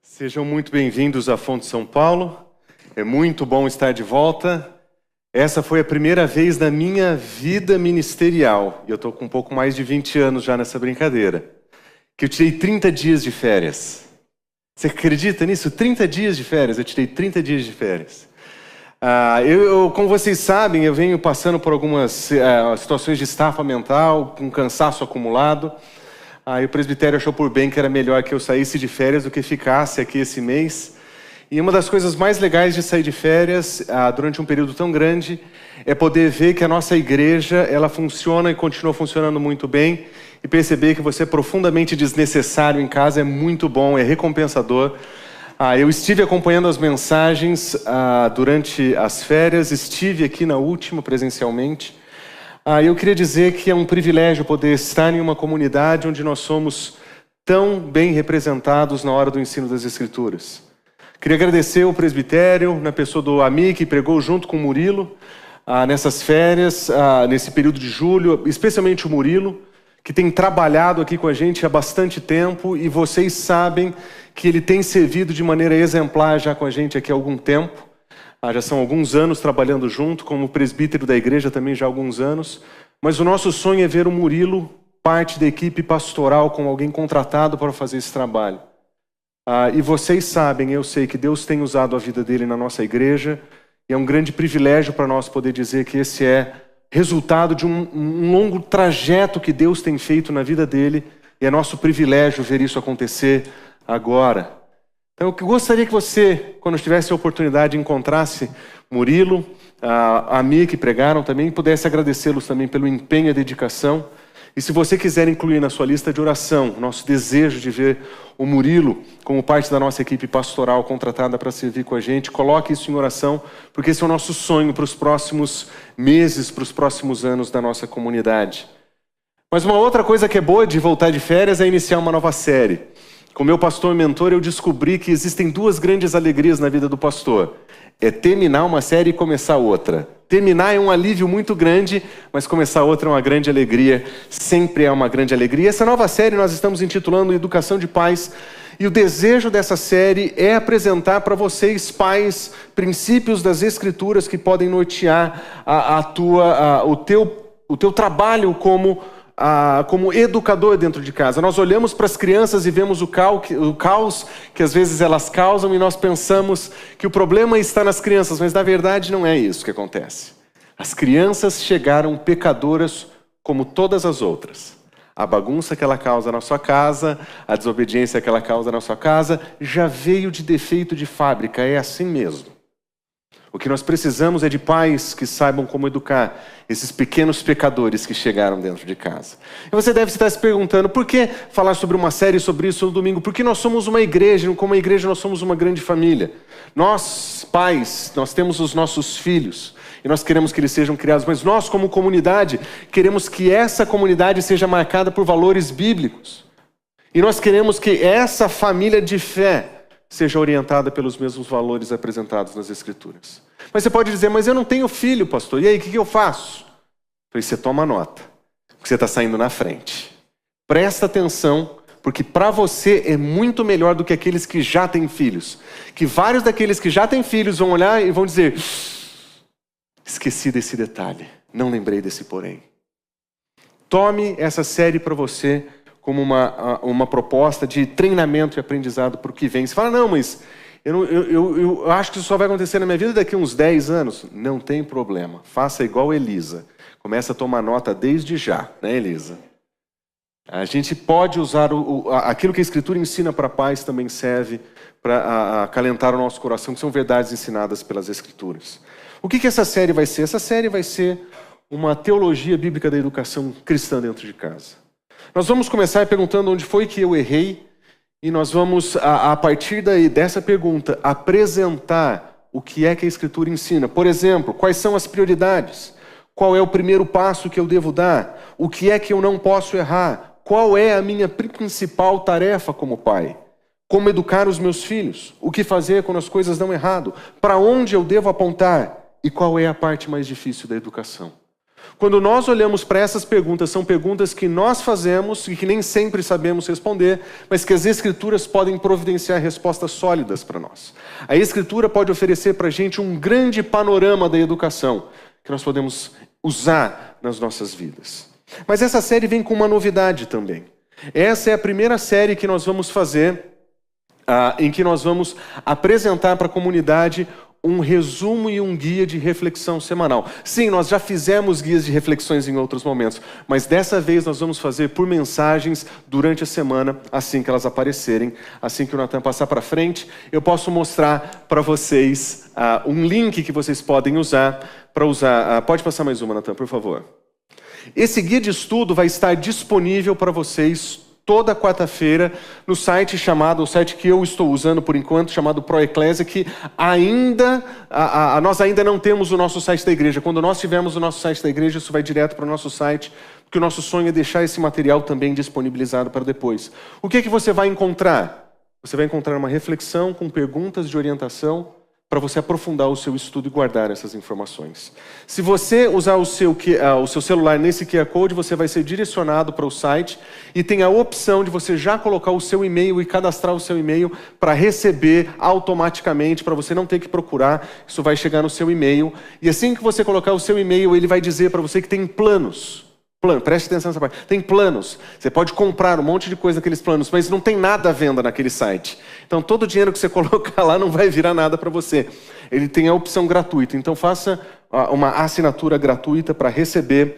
Sejam muito bem-vindos à Fonte São Paulo. É muito bom estar de volta. Essa foi a primeira vez na minha vida ministerial, e eu estou com um pouco mais de 20 anos já nessa brincadeira, que eu tirei 30 dias de férias. Você acredita nisso? 30 dias de férias, eu tirei 30 dias de férias. Como vocês sabem, eu venho passando por algumas situações de estafa mental, com cansaço acumulado. E o presbitério achou por bem que era melhor que eu saísse de férias do que ficasse aqui esse mês. E uma das coisas mais legais de sair de férias, durante um período tão grande, é poder ver que a nossa igreja, ela funciona e continua funcionando muito bem, e perceber que você é profundamente desnecessário em casa é muito bom, é recompensador. Eu estive acompanhando as mensagens durante as férias, estive aqui na última presencialmente. Eu queria dizer que é um privilégio poder estar em uma comunidade onde nós somos tão bem representados na hora do ensino das Escrituras. Queria agradecer o presbitério, na pessoa do Ami, que pregou junto com o Murilo, nessas férias, nesse período de julho, especialmente o Murilo, que tem trabalhado aqui com a gente há bastante tempo, e vocês sabem que ele tem servido de maneira exemplar já com a gente aqui há algum tempo. Já são alguns anos trabalhando junto, como presbítero da igreja também já há alguns anos. Mas o nosso sonho é ver o Murilo parte da equipe pastoral, como alguém contratado para fazer esse trabalho. E vocês sabem, eu sei que Deus tem usado a vida dele na nossa igreja, e é um grande privilégio para nós poder dizer que esse é resultado de um longo trajeto que Deus tem feito na vida dele, e é nosso privilégio ver isso acontecer agora. Então, eu gostaria que você, quando tivesse a oportunidade, encontrasse Murilo, a Ami, que pregaram também, pudesse agradecê-los também pelo empenho e dedicação. E se você quiser incluir na sua lista de oração, nosso desejo de ver o Murilo como parte da nossa equipe pastoral contratada para servir com a gente, coloque isso em oração, porque esse é o nosso sonho para os próximos meses, para os próximos anos da nossa comunidade. Mas uma outra coisa que é boa de voltar de férias é iniciar uma nova série. Com meu pastor e mentor, eu descobri que existem duas grandes alegrias na vida do pastor. É terminar uma série e começar outra. Terminar é um alívio muito grande, mas começar outra é uma grande alegria. Sempre é uma grande alegria. Essa nova série nós estamos intitulando Educação de Pais. E o desejo dessa série é apresentar para vocês, pais, princípios das Escrituras que podem nortear o teu trabalho como educador dentro de casa. Nós olhamos para as crianças e vemos o caos que às vezes elas causam, e nós pensamos que o problema está nas crianças, mas na verdade não é isso que acontece. As crianças chegaram pecadoras como todas as outras. A bagunça que ela causa na sua casa, a desobediência que ela causa na sua casa, já veio de defeito de fábrica, é assim mesmo. O que nós precisamos é de pais que saibam como educar esses pequenos pecadores que chegaram dentro de casa. E você deve estar se perguntando, por que falar sobre uma série sobre isso no domingo? Porque nós somos uma igreja, como uma igreja nós somos uma grande família. Nós, pais, nós temos os nossos filhos, e nós queremos que eles sejam criados, mas nós, como comunidade, queremos que essa comunidade seja marcada por valores bíblicos. E nós queremos que essa família de fé seja orientada pelos mesmos valores apresentados nas Escrituras. Mas você pode dizer, mas eu não tenho filho, pastor, e aí, o que eu faço? Então você toma nota, porque você está saindo na frente. Presta atenção, porque para você é muito melhor do que aqueles que já têm filhos. Que vários daqueles que já têm filhos vão olhar e vão dizer, esqueci desse detalhe, não lembrei desse porém. Tome essa série para você como uma proposta de treinamento e aprendizado para o que vem. Você fala, não, mas eu acho que isso só vai acontecer na minha vida daqui a uns 10 anos. Não tem problema. Faça igual Elisa. Começa a tomar nota desde já, né, Elisa? A gente pode usar aquilo que a Escritura ensina para pais também serve para acalentar o nosso coração, que são verdades ensinadas pelas Escrituras. O que essa série vai ser? Essa série vai ser uma teologia bíblica da educação cristã dentro de casa. Nós vamos começar perguntando onde foi que eu errei e nós vamos, a partir dessa pergunta, apresentar o que é que a Escritura ensina. Por exemplo, quais são as prioridades? Qual é o primeiro passo que eu devo dar? O que é que eu não posso errar? Qual é a minha principal tarefa como pai? Como educar os meus filhos? O que fazer quando as coisas dão errado? Para onde eu devo apontar? E qual é a parte mais difícil da educação? Quando nós olhamos para essas perguntas, são perguntas que nós fazemos e que nem sempre sabemos responder, mas que as Escrituras podem providenciar respostas sólidas para nós. A Escritura pode oferecer para a gente um grande panorama da educação que nós podemos usar nas nossas vidas. Mas essa série vem com uma novidade também. Essa é a primeira série que nós vamos fazer, em que nós vamos apresentar para a comunidade um resumo e um guia de reflexão semanal. Sim, nós já fizemos guias de reflexões em outros momentos, mas dessa vez nós vamos fazer por mensagens durante a semana, assim que elas aparecerem. Assim que o Natan passar para frente, eu posso mostrar para vocês um link que vocês podem usar para usar. Pode passar mais uma, Natan, por favor. Esse guia de estudo vai estar disponível para vocês toda quarta-feira no site o site que eu estou usando por enquanto, chamado ProEclésia, que nós ainda não temos o nosso site da igreja. Quando nós tivermos o nosso site da igreja, isso vai direto para o nosso site, porque o nosso sonho é deixar esse material também disponibilizado para depois. O que você vai encontrar? Você vai encontrar uma reflexão com perguntas de orientação para você aprofundar o seu estudo e guardar essas informações. Se você usar o seu celular nesse QR Code, você vai ser direcionado para o site e tem a opção de você já colocar o seu e-mail e cadastrar o seu e-mail para receber automaticamente, para você não ter que procurar, isso vai chegar no seu e-mail. E assim que você colocar o seu e-mail, ele vai dizer para você que tem planos. Preste atenção nessa parte. Tem planos. Você pode comprar um monte de coisa naqueles planos, mas não tem nada à venda naquele site. Então, todo o dinheiro que você colocar lá não vai virar nada para você. Ele tem a opção gratuita. Então, faça uma assinatura gratuita para receber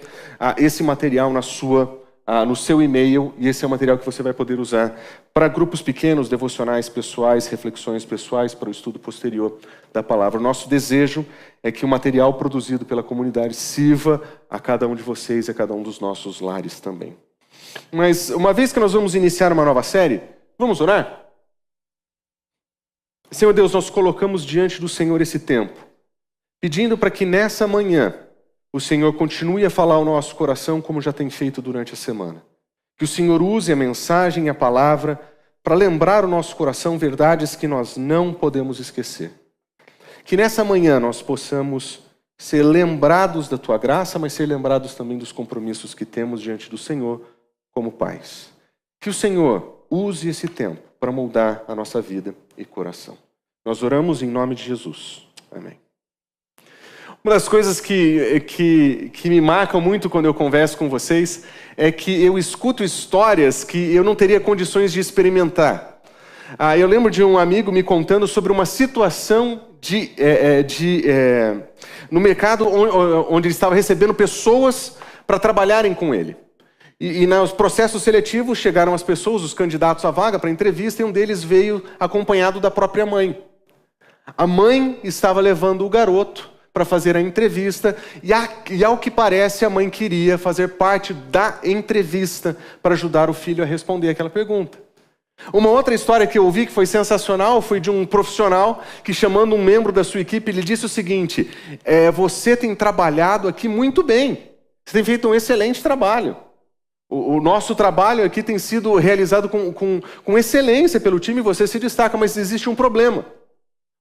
esse material no seu e-mail. E esse é o material que você vai poder usar para grupos pequenos, devocionais pessoais, reflexões pessoais, para o estudo posterior da palavra. O nosso desejo é que o material produzido pela comunidade sirva a cada um de vocês e a cada um dos nossos lares também. Mas, uma vez que nós vamos iniciar uma nova série, vamos orar? Senhor Deus, nós colocamos diante do Senhor esse tempo, pedindo para que nessa manhã o Senhor continue a falar ao nosso coração como já tem feito durante a semana. Que o Senhor use a mensagem e a palavra para lembrar o nosso coração verdades que nós não podemos esquecer. Que nessa manhã nós possamos ser lembrados da Tua graça, mas ser lembrados também dos compromissos que temos diante do Senhor como pais. Que o Senhor use esse tempo para moldar a nossa vida e coração. Nós oramos em nome de Jesus. Amém. Uma das coisas que me marcam muito quando eu converso com vocês é que eu escuto histórias que eu não teria condições de experimentar. Eu lembro de um amigo me contando sobre uma situação no mercado onde ele estava recebendo pessoas para trabalharem com ele. E nos processos seletivos chegaram as pessoas, os candidatos à vaga para entrevista, e um deles veio acompanhado da própria mãe. A mãe estava levando o garoto para fazer a entrevista e ao que parece a mãe queria fazer parte da entrevista para ajudar o filho a responder aquela pergunta. Uma outra história que eu ouvi que foi sensacional foi de um profissional que, chamando um membro da sua equipe, ele disse o seguinte: você tem trabalhado aqui muito bem, você tem feito um excelente trabalho. O nosso trabalho aqui tem sido realizado com excelência pelo time, você se destaca, mas existe um problema.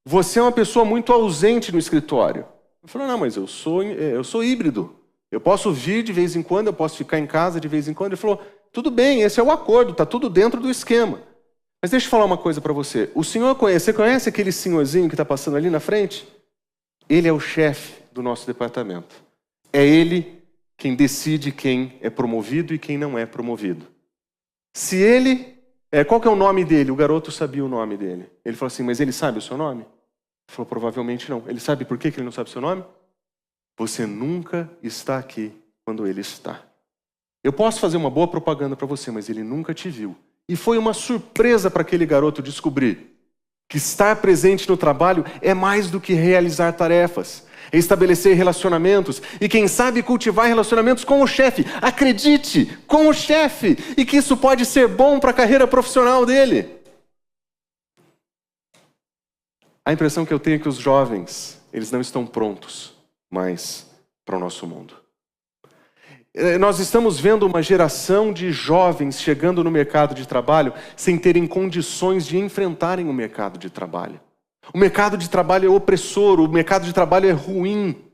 Você é uma pessoa muito ausente no escritório. Eu falei, não, mas eu sou híbrido. Eu posso vir de vez em quando, eu posso ficar em casa de vez em quando. Ele falou, tudo bem, esse é o acordo, está tudo dentro do esquema. Mas deixa eu falar uma coisa para você. Você conhece aquele senhorzinho que está passando ali na frente? Ele é o chefe do nosso departamento. É ele quem decide quem é promovido e quem não é promovido. Se ele... qual que é o nome dele? O garoto sabia o nome dele. Ele falou assim, mas ele sabe o seu nome? Ele falou, provavelmente não. Ele sabe por que ele não sabe o seu nome? Você nunca está aqui quando ele está. Eu posso fazer uma boa propaganda para você, mas ele nunca te viu. E foi uma surpresa para aquele garoto descobrir que estar presente no trabalho é mais do que realizar tarefas. É estabelecer relacionamentos e, quem sabe, cultivar relacionamentos com o chefe. Acredite, com o chefe. E que isso pode ser bom para a carreira profissional dele. A impressão que eu tenho é que os jovens, eles não estão prontos mais para o nosso mundo. Nós estamos vendo uma geração de jovens chegando no mercado de trabalho sem terem condições de enfrentarem o mercado de trabalho. O mercado de trabalho é opressor, o mercado de trabalho é ruim.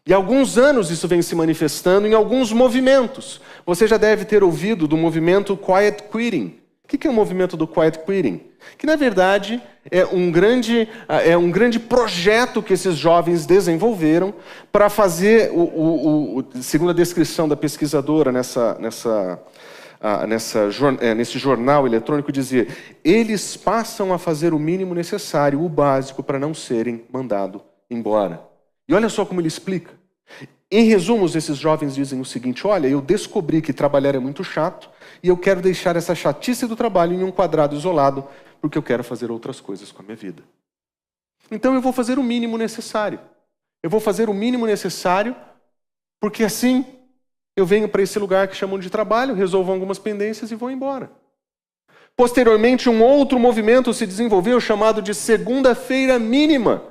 E há alguns anos isso vem se manifestando em alguns movimentos. Você já deve ter ouvido do movimento Quiet Quitting. O que é o movimento do Quiet Quitting? Que, na verdade, é um grande projeto que esses jovens desenvolveram para fazer, segundo a descrição da pesquisadora nesse jornal eletrônico, dizer: eles passam a fazer o mínimo necessário, o básico, para não serem mandados embora. E olha só como ele explica. Em resumo, esses jovens dizem o seguinte: olha, eu descobri que trabalhar é muito chato e eu quero deixar essa chatice do trabalho em um quadrado isolado porque eu quero fazer outras coisas com a minha vida. Então eu vou fazer o mínimo necessário. Eu vou fazer o mínimo necessário porque assim eu venho para esse lugar que chamam de trabalho, resolvo algumas pendências e vou embora. Posteriormente, um outro movimento se desenvolveu chamado de segunda-feira mínima.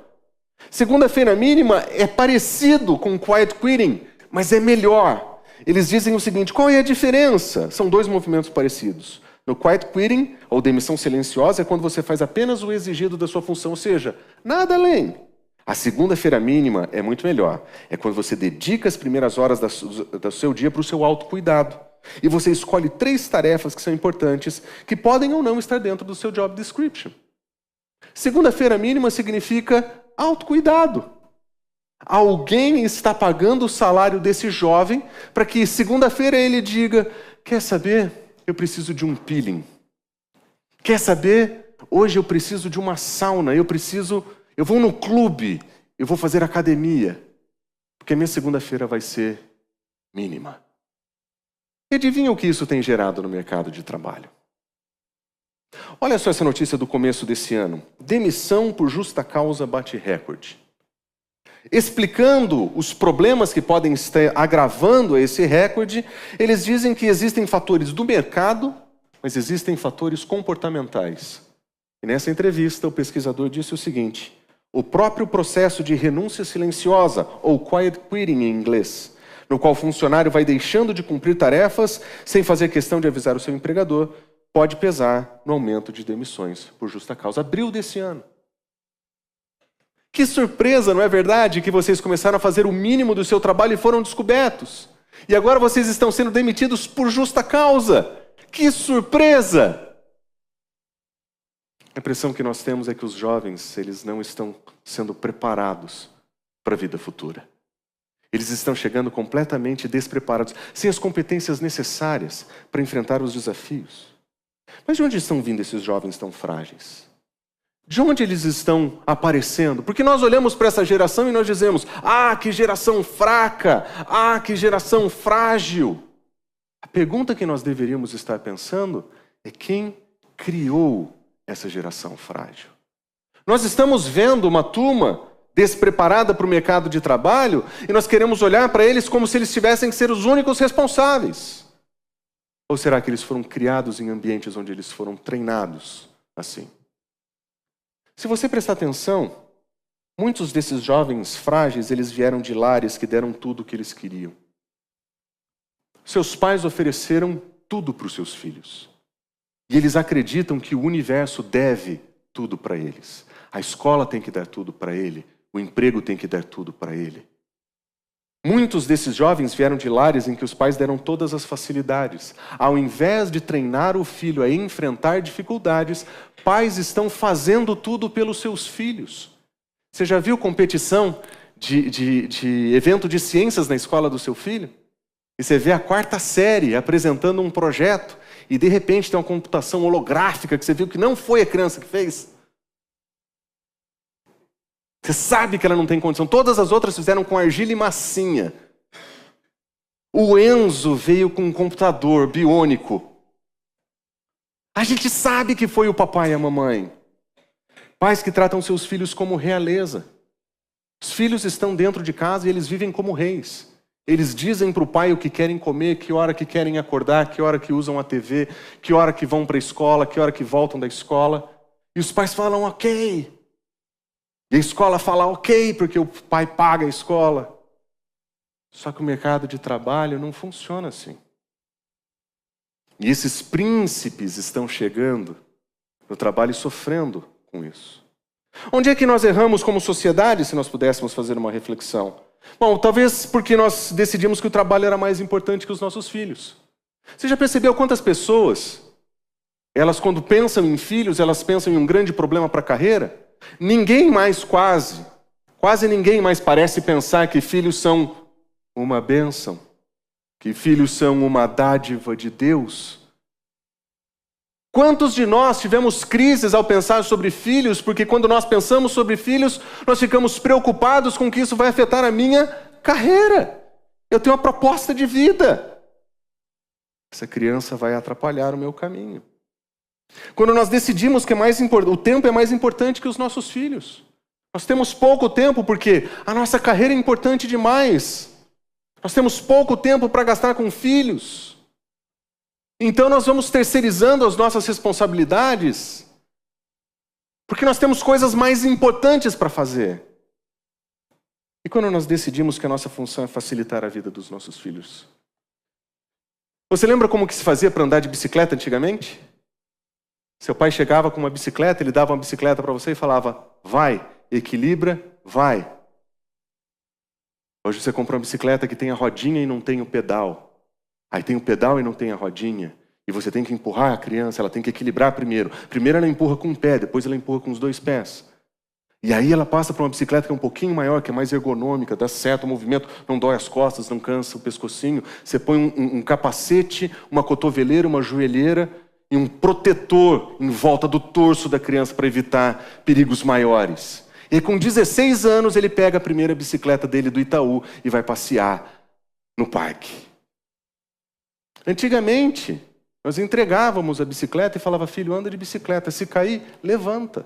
Segunda-feira mínima é parecido com Quiet Quitting, mas é melhor. Eles dizem o seguinte: qual é a diferença? São dois movimentos parecidos. No Quiet Quitting, ou demissão silenciosa, é quando você faz apenas o exigido da sua função, ou seja, nada além. A segunda-feira mínima é muito melhor. É quando você dedica as primeiras horas do seu dia para o seu autocuidado. E você escolhe 3 tarefas que são importantes, que podem ou não estar dentro do seu job description. Segunda-feira mínima significa autocuidado. Alguém está pagando o salário desse jovem para que segunda-feira ele diga: quer saber? Eu preciso de um peeling. Quer saber? Hoje eu preciso de uma sauna. Eu vou no clube. Eu vou fazer academia. Porque a minha segunda-feira vai ser mínima. E adivinha o que isso tem gerado no mercado de trabalho? Olha só essa notícia do começo desse ano. Demissão por justa causa bate recorde. Explicando os problemas que podem estar agravando esse recorde, eles dizem que existem fatores do mercado, mas existem fatores comportamentais. E nessa entrevista, o pesquisador disse o seguinte: o próprio processo de renúncia silenciosa, ou quiet quitting em inglês, no qual o funcionário vai deixando de cumprir tarefas sem fazer questão de avisar o seu empregador, pode pesar no aumento de demissões por justa causa. Abril desse ano. Que surpresa, não é verdade, que vocês começaram a fazer o mínimo do seu trabalho e foram descobertos. E agora vocês estão sendo demitidos por justa causa. Que surpresa! A impressão que nós temos é que os jovens, eles não estão sendo preparados para a vida futura. Eles estão chegando completamente despreparados, sem as competências necessárias para enfrentar os desafios. Mas de onde estão vindo esses jovens tão frágeis? De onde eles estão aparecendo? Porque nós olhamos para essa geração e nós dizemos: ah, que geração fraca! Ah, que geração frágil! A pergunta que nós deveríamos estar pensando é: quem criou essa geração frágil? Nós estamos vendo uma turma despreparada para o mercado de trabalho e nós queremos olhar para eles como se eles tivessem que ser os únicos responsáveis. Ou será que eles foram criados em ambientes onde eles foram treinados assim? Se você prestar atenção, muitos desses jovens frágeis, eles vieram de lares que deram tudo o que eles queriam. Seus pais ofereceram tudo para os seus filhos. E eles acreditam que o universo deve tudo para eles. A escola tem que dar tudo para ele. O emprego tem que dar tudo para ele. Muitos desses jovens vieram de lares em que os pais deram todas as facilidades. Ao invés de treinar o filho a enfrentar dificuldades, pais estão fazendo tudo pelos seus filhos. Você já viu competição de evento de ciências na escola do seu filho? E você vê a 4ª série apresentando um projeto e de repente tem uma computação holográfica que você viu que não foi a criança que fez. Você sabe que ela não tem condição. Todas as outras fizeram com argila e massinha. O Enzo veio com um computador biônico. A gente sabe que foi o papai e a mamãe. Pais que tratam seus filhos como realeza. Os filhos estão dentro de casa e eles vivem como reis. Eles dizem para o pai o que querem comer, que hora que querem acordar, que hora que usam a TV, que hora que vão para a escola, que hora que voltam da escola. E os pais falam ok. E a escola fala ok, porque o pai paga a escola. Só que o mercado de trabalho não funciona assim. E esses príncipes estão chegando no trabalho e sofrendo com isso. Onde é que nós erramos como sociedade, se nós pudéssemos fazer uma reflexão? Bom, talvez porque nós decidimos que o trabalho era mais importante que os nossos filhos. Você já percebeu quantas pessoas, elas quando pensam em filhos, elas pensam em um grande problema para a carreira? Ninguém mais quase ninguém mais parece pensar que filhos são uma bênção, que filhos são uma dádiva de Deus. Quantos de nós tivemos crises ao pensar sobre filhos, porque quando nós pensamos sobre filhos, nós ficamos preocupados com que isso vai afetar a minha carreira. Eu tenho uma proposta de vida. Essa criança vai atrapalhar o meu caminho. Quando nós decidimos que o tempo é mais importante que os nossos filhos. Nós temos pouco tempo porque a nossa carreira é importante demais. Nós temos pouco tempo para gastar com filhos. Então nós vamos terceirizando as nossas responsabilidades porque nós temos coisas mais importantes para fazer. E quando nós decidimos que a nossa função é facilitar a vida dos nossos filhos? Você lembra como que se fazia para andar de bicicleta antigamente? Seu pai chegava com uma bicicleta, ele dava uma bicicleta para você e falava, vai, equilibra, vai. Hoje você compra uma bicicleta que tem a rodinha e não tem o pedal. Aí tem o pedal e não tem a rodinha. E você tem que empurrar a criança, ela tem que equilibrar primeiro. Primeiro ela empurra com um pé, depois ela empurra com os dois pés. E aí ela passa para uma bicicleta que é um pouquinho maior, que é mais ergonômica, dá certo o movimento, não dói as costas, não cansa o pescocinho. Você põe um capacete, uma cotoveleira, uma joelheira e um protetor em volta do torso da criança para evitar perigos maiores. E com 16 anos ele pega a primeira bicicleta dele do Itaú e vai passear no parque. Antigamente, nós entregávamos a bicicleta e falava, filho, anda de bicicleta, se cair, levanta.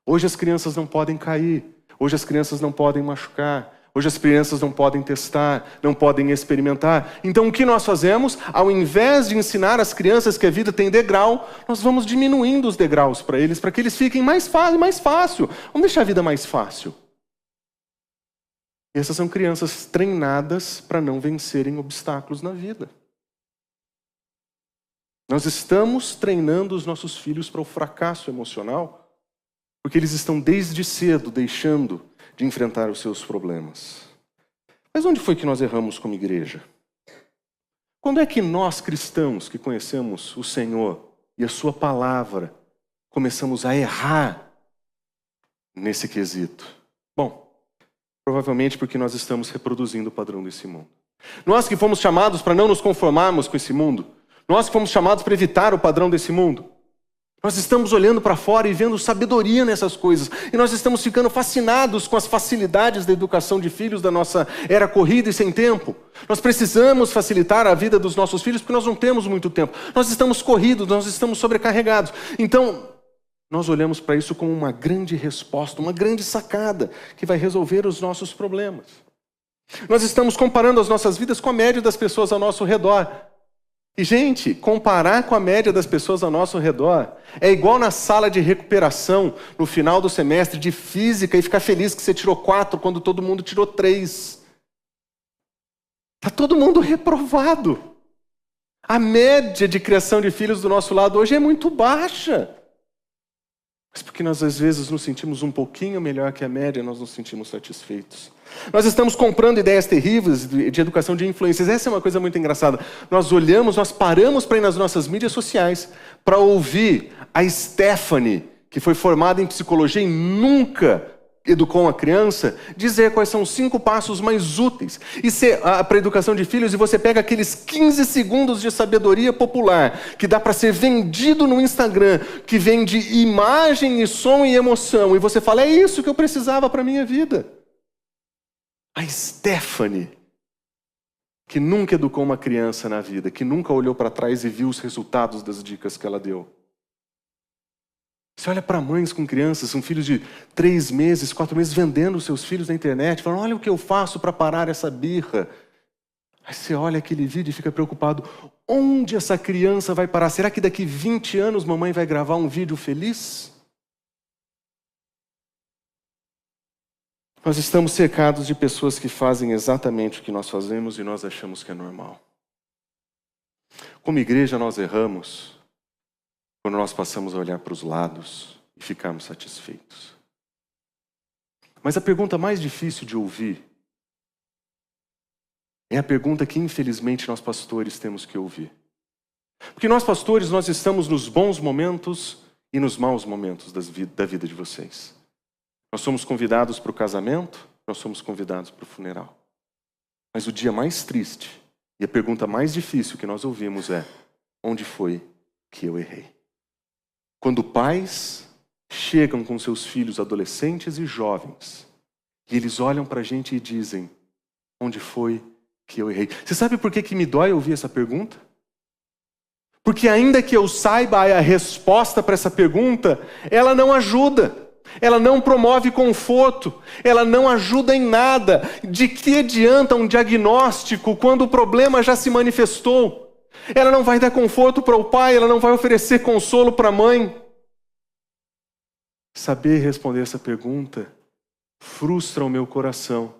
Hoje as crianças não podem cair, hoje as crianças não podem machucar, hoje as crianças não podem testar, não podem experimentar. Então o que nós fazemos? Ao invés de ensinar as crianças que a vida tem degrau, nós vamos diminuindo os degraus para que eles fiquem mais fácil. Vamos deixar a vida mais fácil. E essas são crianças treinadas para não vencerem obstáculos na vida. Nós estamos treinando os nossos filhos para o fracasso emocional, porque eles estão desde cedo deixando de enfrentar os seus problemas. Mas onde foi que nós erramos como igreja? Quando é que nós cristãos que conhecemos o Senhor e a sua palavra começamos a errar nesse quesito? Bom, provavelmente porque nós estamos reproduzindo o padrão desse mundo. Nós que fomos chamados para não nos conformarmos com esse mundo, nós que fomos chamados para evitar o padrão desse mundo, nós estamos olhando para fora e vendo sabedoria nessas coisas. E nós estamos ficando fascinados com as facilidades da educação de filhos da nossa era corrida e sem tempo. Nós precisamos facilitar a vida dos nossos filhos porque nós não temos muito tempo. Nós estamos corridos, nós estamos sobrecarregados. Então, nós olhamos para isso como uma grande resposta, uma grande sacada que vai resolver os nossos problemas. Nós estamos comparando as nossas vidas com a média das pessoas ao nosso redor. E, gente, comparar com a média das pessoas ao nosso redor é igual na sala de recuperação no final do semestre de física e ficar feliz que você tirou 4 quando todo mundo tirou 3. Está todo mundo reprovado. A média de criação de filhos do nosso lado hoje é muito baixa. Mas porque nós às vezes nos sentimos um pouquinho melhor que a média, nós nos sentimos satisfeitos. Nós estamos comprando ideias terríveis de educação de influências. Essa é uma coisa muito engraçada. Nós paramos para ir nas nossas mídias sociais para ouvir a Stephanie, que foi formada em psicologia e nunca educou uma criança, dizer quais são os 5 passos mais úteis para a educação de filhos, e você pega aqueles 15 segundos de sabedoria popular que dá para ser vendido no Instagram, que vende imagem e som e emoção, e você fala, é isso que eu precisava para a minha vida. A Stephanie, que nunca educou uma criança na vida, que nunca olhou para trás e viu os resultados das dicas que ela deu. Você olha para mães com crianças, são filhos de 3 meses, 4 meses, vendendo os seus filhos na internet, falando, olha o que eu faço para parar essa birra. Aí você olha aquele vídeo e fica preocupado, onde essa criança vai parar? Será que daqui 20 anos mamãe vai gravar um vídeo feliz? Nós estamos cercados de pessoas que fazem exatamente o que nós fazemos e nós achamos que é normal. Como igreja nós erramos quando nós passamos a olhar para os lados e ficarmos satisfeitos. Mas a pergunta mais difícil de ouvir é a pergunta que infelizmente nós pastores temos que ouvir. Porque nós pastores, nós estamos nos bons momentos e nos maus momentos da vida de vocês. Nós somos convidados para o casamento, nós somos convidados para o funeral. Mas o dia mais triste e a pergunta mais difícil que nós ouvimos é, onde foi que eu errei? Quando pais chegam com seus filhos adolescentes e jovens, e eles olham para a gente e dizem, onde foi que eu errei? Você sabe por que me dói ouvir essa pergunta? Porque ainda que eu saiba a resposta para essa pergunta, ela não ajuda. Ela não promove conforto, ela não ajuda em nada. De que adianta um diagnóstico quando o problema já se manifestou? Ela não vai dar conforto para o pai, ela não vai oferecer consolo para a mãe. Saber responder essa pergunta frustra o meu coração,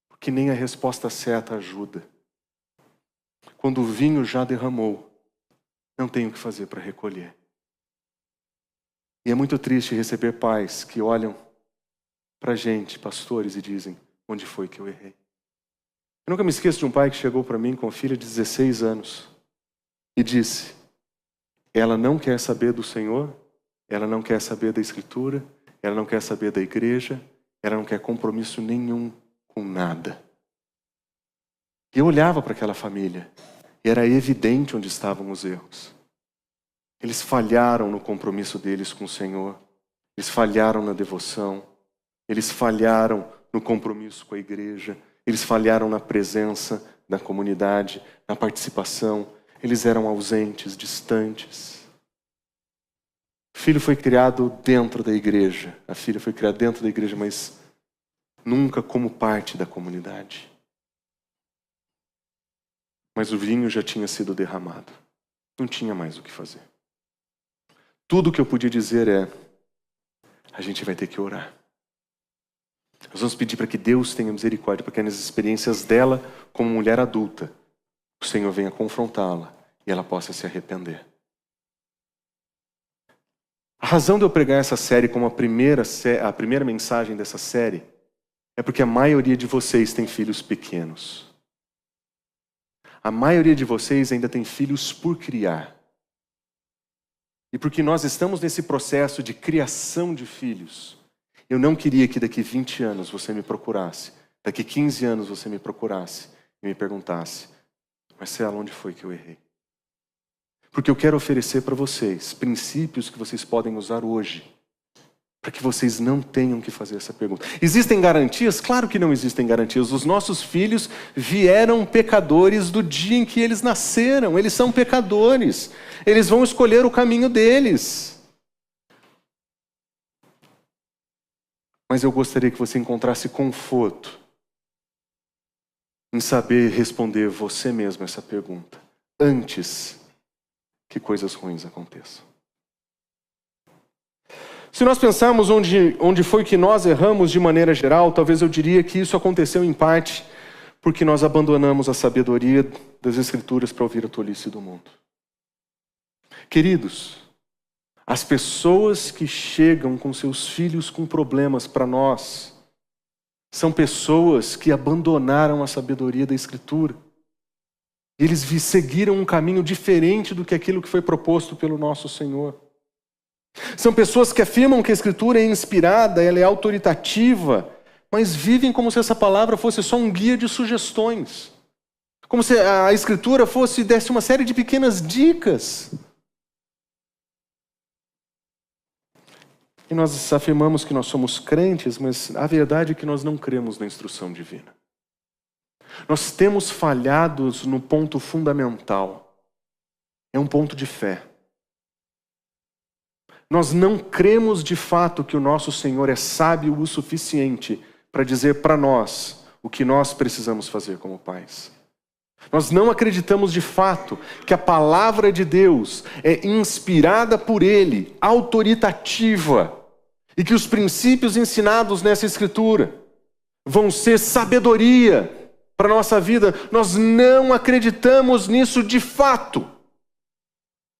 porque nem a resposta certa ajuda. Quando o vinho já derramou, não tenho o que fazer para recolher. E é muito triste receber pais que olham para a gente, pastores, e dizem, onde foi que eu errei? Eu nunca me esqueço de um pai que chegou para mim com filha de 16 anos e disse, ela não quer saber do Senhor, ela não quer saber da Escritura, ela não quer saber da igreja, ela não quer compromisso nenhum com nada. E eu olhava para aquela família e era evidente onde estavam os erros. Eles falharam no compromisso deles com o Senhor, eles falharam na devoção, eles falharam no compromisso com a igreja, eles falharam na presença da comunidade, na participação, eles eram ausentes, distantes. O filho foi criado dentro da igreja, a filha foi criada dentro da igreja, mas nunca como parte da comunidade. Mas o vinho já tinha sido derramado, não tinha mais o que fazer. Tudo o que eu podia dizer é, a gente vai ter que orar. Nós vamos pedir para que Deus tenha misericórdia, para que nas experiências dela, como mulher adulta, o Senhor venha confrontá-la e ela possa se arrepender. A razão de eu pregar essa série como a primeira mensagem dessa série é porque a maioria de vocês tem filhos pequenos. A maioria de vocês ainda tem filhos por criar. E porque nós estamos nesse processo de criação de filhos, eu não queria que daqui 20 anos você me procurasse, daqui 15 anos você me procurasse e me perguntasse, Marcelo, onde foi que eu errei? Porque eu quero oferecer para vocês princípios que vocês podem usar hoje, para que vocês não tenham que fazer essa pergunta. Existem garantias? Claro que não existem garantias. Os nossos filhos vieram pecadores do dia em que eles nasceram. Eles são pecadores. Eles vão escolher o caminho deles. Mas eu gostaria que você encontrasse conforto em saber responder você mesmo essa pergunta, antes que coisas ruins aconteçam. Se nós pensarmos onde foi que nós erramos de maneira geral, talvez eu diria que isso aconteceu em parte porque nós abandonamos a sabedoria das Escrituras para ouvir a tolice do mundo. Queridos, as pessoas que chegam com seus filhos com problemas para nós, são pessoas que abandonaram a sabedoria da Escritura. Eles seguiram um caminho diferente do que aquilo que foi proposto pelo nosso Senhor. São pessoas que afirmam que a Escritura é inspirada, ela é autoritativa, mas vivem como se essa palavra fosse só um guia de sugestões. Como se a Escritura desse uma série de pequenas dicas. E nós afirmamos que nós somos crentes, mas a verdade é que nós não cremos na instrução divina. Nós temos falhados no ponto fundamental. É um ponto de fé. Nós não cremos de fato que o nosso Senhor é sábio o suficiente para dizer para nós o que nós precisamos fazer como pais. Nós não acreditamos de fato que a palavra de Deus é inspirada por Ele, autoritativa, e que os princípios ensinados nessa Escritura vão ser sabedoria para a nossa vida. Nós não acreditamos nisso de fato.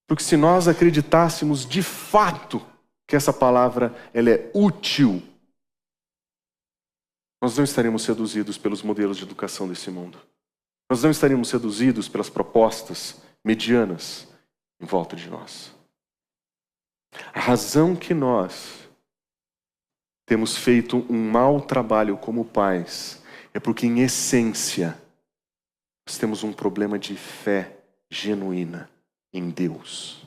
Porque se nós acreditássemos de fato que essa palavra ela é útil, nós não estaremos seduzidos pelos modelos de educação desse mundo. Nós não estaremos seduzidos pelas propostas medianas em volta de nós. A razão que nós temos feito um mau trabalho como pais é porque, em essência, nós temos um problema de fé genuína em Deus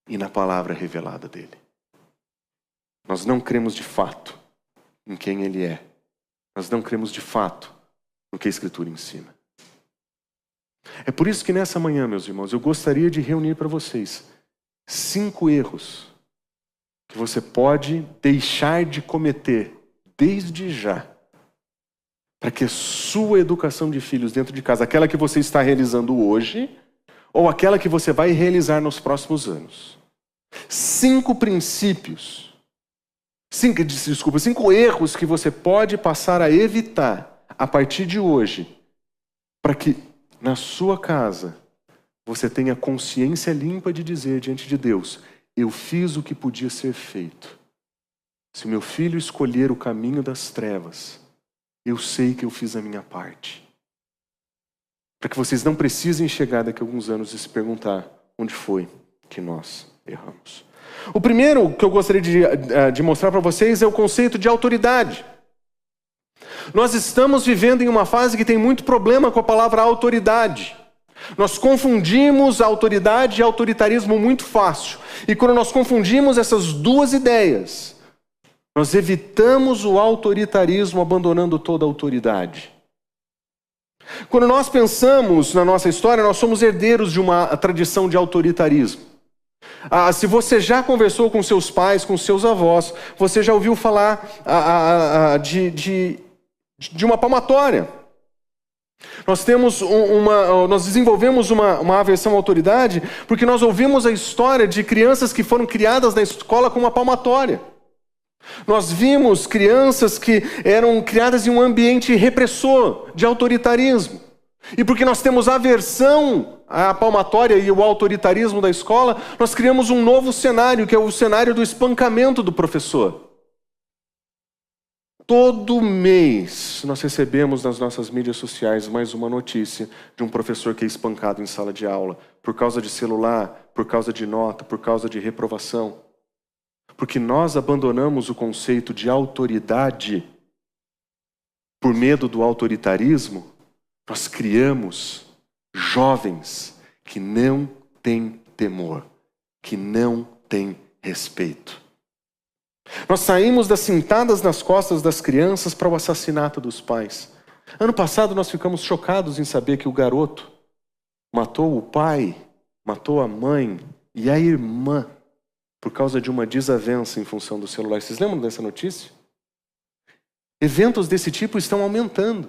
e na palavra revelada dele. Nós não cremos de fato em quem ele é. Nós não cremos de fato no que a Escritura ensina. É por isso que nessa manhã, meus irmãos, eu gostaria de reunir para vocês 5 erros que você pode deixar de cometer desde já, para que a sua educação de filhos dentro de casa, aquela que você está realizando hoje, ou aquela que você vai realizar nos próximos anos. 5 princípios, 5 erros que você pode passar a evitar a partir de hoje, para que na sua casa você tenha consciência limpa de dizer diante de Deus: eu fiz o que podia ser feito. Se meu filho escolher o caminho das trevas, eu sei que eu fiz a minha parte. Para que vocês não precisem chegar daqui a alguns anos e se perguntar onde foi que nós erramos. O primeiro que eu gostaria de mostrar para vocês é o conceito de autoridade. Nós estamos vivendo em uma fase que tem muito problema com a palavra autoridade. Nós confundimos a autoridade e autoritarismo muito fácil. E quando nós confundimos essas duas ideias, nós evitamos o autoritarismo abandonando toda a autoridade. Quando nós pensamos na nossa história, nós somos herdeiros de uma tradição de autoritarismo. Se você já conversou com seus pais, com seus avós, você já ouviu falar de uma palmatória. Nós desenvolvemos uma aversão à autoridade porque nós ouvimos a história de crianças que foram criadas na escola com uma palmatória. Nós vimos crianças que eram criadas em um ambiente repressor, de autoritarismo. E porque nós temos aversão à palmatória e ao autoritarismo da escola, nós criamos um novo cenário, que é o cenário do espancamento do professor. Todo mês nós recebemos nas nossas mídias sociais mais uma notícia de um professor que é espancado em sala de aula, por causa de celular, por causa de nota, por causa de reprovação. Porque nós abandonamos o conceito de autoridade por medo do autoritarismo, nós criamos jovens que não têm temor, que não têm respeito. Nós saímos das cintadas nas costas das crianças para o assassinato dos pais. Ano passado nós ficamos chocados em saber que o garoto matou o pai, matou a mãe e a irmã por causa de uma desavença em função do celular. Vocês lembram dessa notícia? Eventos desse tipo estão aumentando.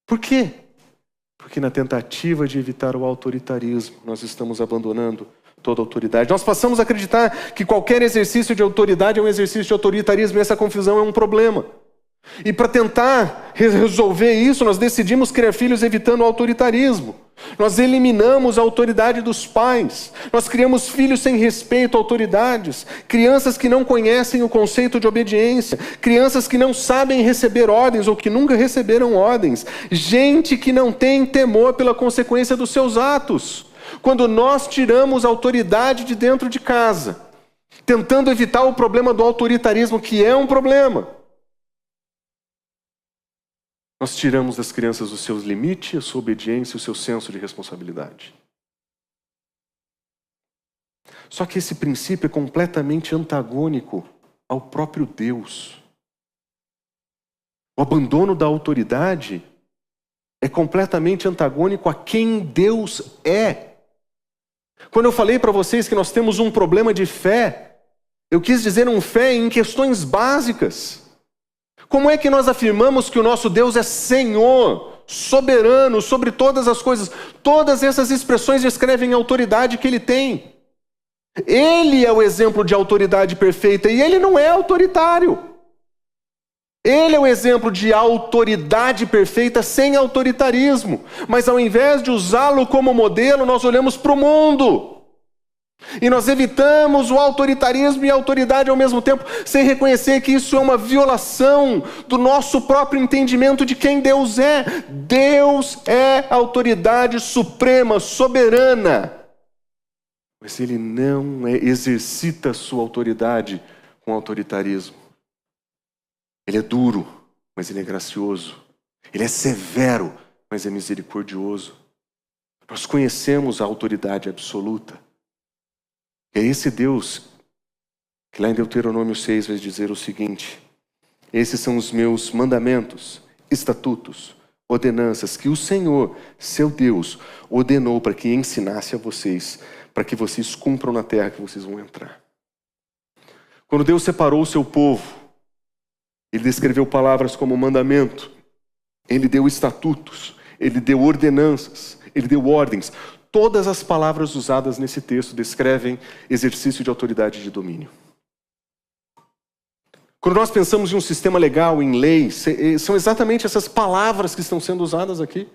Por quê? Porque na tentativa de evitar o autoritarismo, nós estamos abandonando toda a autoridade. Nós passamos a acreditar que qualquer exercício de autoridade é um exercício de autoritarismo, e essa confusão é um problema. E para tentar resolver isso, nós decidimos criar filhos evitando o autoritarismo. Nós eliminamos a autoridade dos pais. Nós criamos filhos sem respeito a autoridades. Crianças que não conhecem o conceito de obediência. Crianças que não sabem receber ordens ou que nunca receberam ordens. Gente que não tem temor pela consequência dos seus atos. Quando nós tiramos a autoridade de dentro de casa, tentando evitar o problema do autoritarismo, que é um problema, nós tiramos das crianças os seus limites, a sua obediência, o seu senso de responsabilidade. Só que esse princípio é completamente antagônico ao próprio Deus. O abandono da autoridade é completamente antagônico a quem Deus é. Quando eu falei para vocês que nós temos um problema de fé, eu quis dizer um fé em questões básicas. Como é que nós afirmamos que o nosso Deus é Senhor, soberano sobre todas as coisas? Todas essas expressões descrevem a autoridade que Ele tem. Ele é o exemplo de autoridade perfeita e Ele não é autoritário. Ele é o exemplo de autoridade perfeita sem autoritarismo. Mas ao invés de usá-lo como modelo, nós olhamos para o mundo. E nós evitamos o autoritarismo e a autoridade ao mesmo tempo, sem reconhecer que isso é uma violação do nosso próprio entendimento de quem Deus é. Deus é a autoridade suprema, soberana. Mas Ele não exercita a sua autoridade com autoritarismo. Ele é duro, mas Ele é gracioso. Ele é severo, mas é misericordioso. Nós conhecemos a autoridade absoluta. É esse Deus que lá em Deuteronômio 6 vai dizer o seguinte: esses são os meus mandamentos, estatutos, ordenanças que o Senhor, seu Deus, ordenou para que ensinasse a vocês, para que vocês cumpram na terra que vocês vão entrar. Quando Deus separou o seu povo, Ele descreveu palavras como mandamento, Ele deu estatutos, Ele deu ordenanças, Ele deu ordens. Todas as palavras usadas nesse texto descrevem exercício de autoridade e de domínio. Quando nós pensamos em um sistema legal, em leis, são exatamente essas palavras que estão sendo usadas aqui.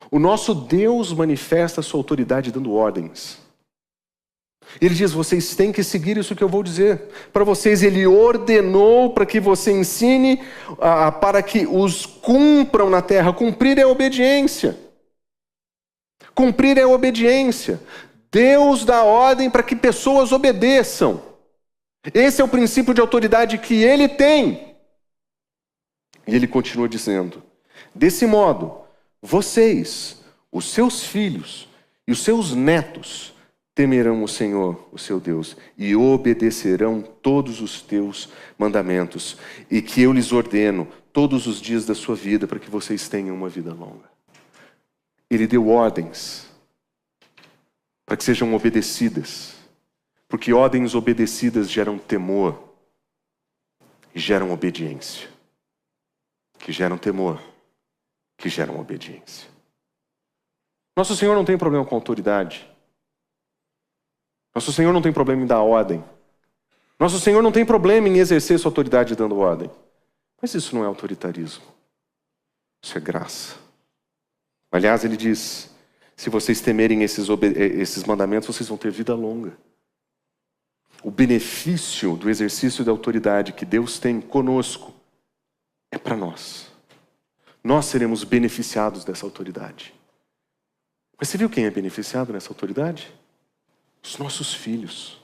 O nosso Deus manifesta a sua autoridade dando ordens. Ele diz: vocês têm que seguir isso que eu vou dizer para vocês. Ele ordenou para que você ensine, para que os cumpram na terra. Cumprir é obediência. Cumprir é obediência. Deus dá ordem para que pessoas obedeçam. Esse é o princípio de autoridade que Ele tem. E Ele continua dizendo: desse modo, vocês, os seus filhos e os seus netos temerão o Senhor, o seu Deus, e obedecerão todos os teus mandamentos, e que eu lhes ordeno todos os dias da sua vida, para que vocês tenham uma vida longa. Ele deu ordens para que sejam obedecidas, porque ordens obedecidas geram temor e geram obediência, que geram temor, que geram obediência. Nosso Senhor não tem problema com autoridade. Nosso Senhor não tem problema em dar ordem. Nosso Senhor não tem problema em exercer sua autoridade dando ordem. Mas isso não é autoritarismo. Isso é graça. Aliás, Ele diz: se vocês temerem esses mandamentos, vocês vão ter vida longa. O benefício do exercício da autoridade que Deus tem conosco é para nós. Nós seremos beneficiados dessa autoridade. Mas você viu quem é beneficiado nessa autoridade? Os nossos filhos.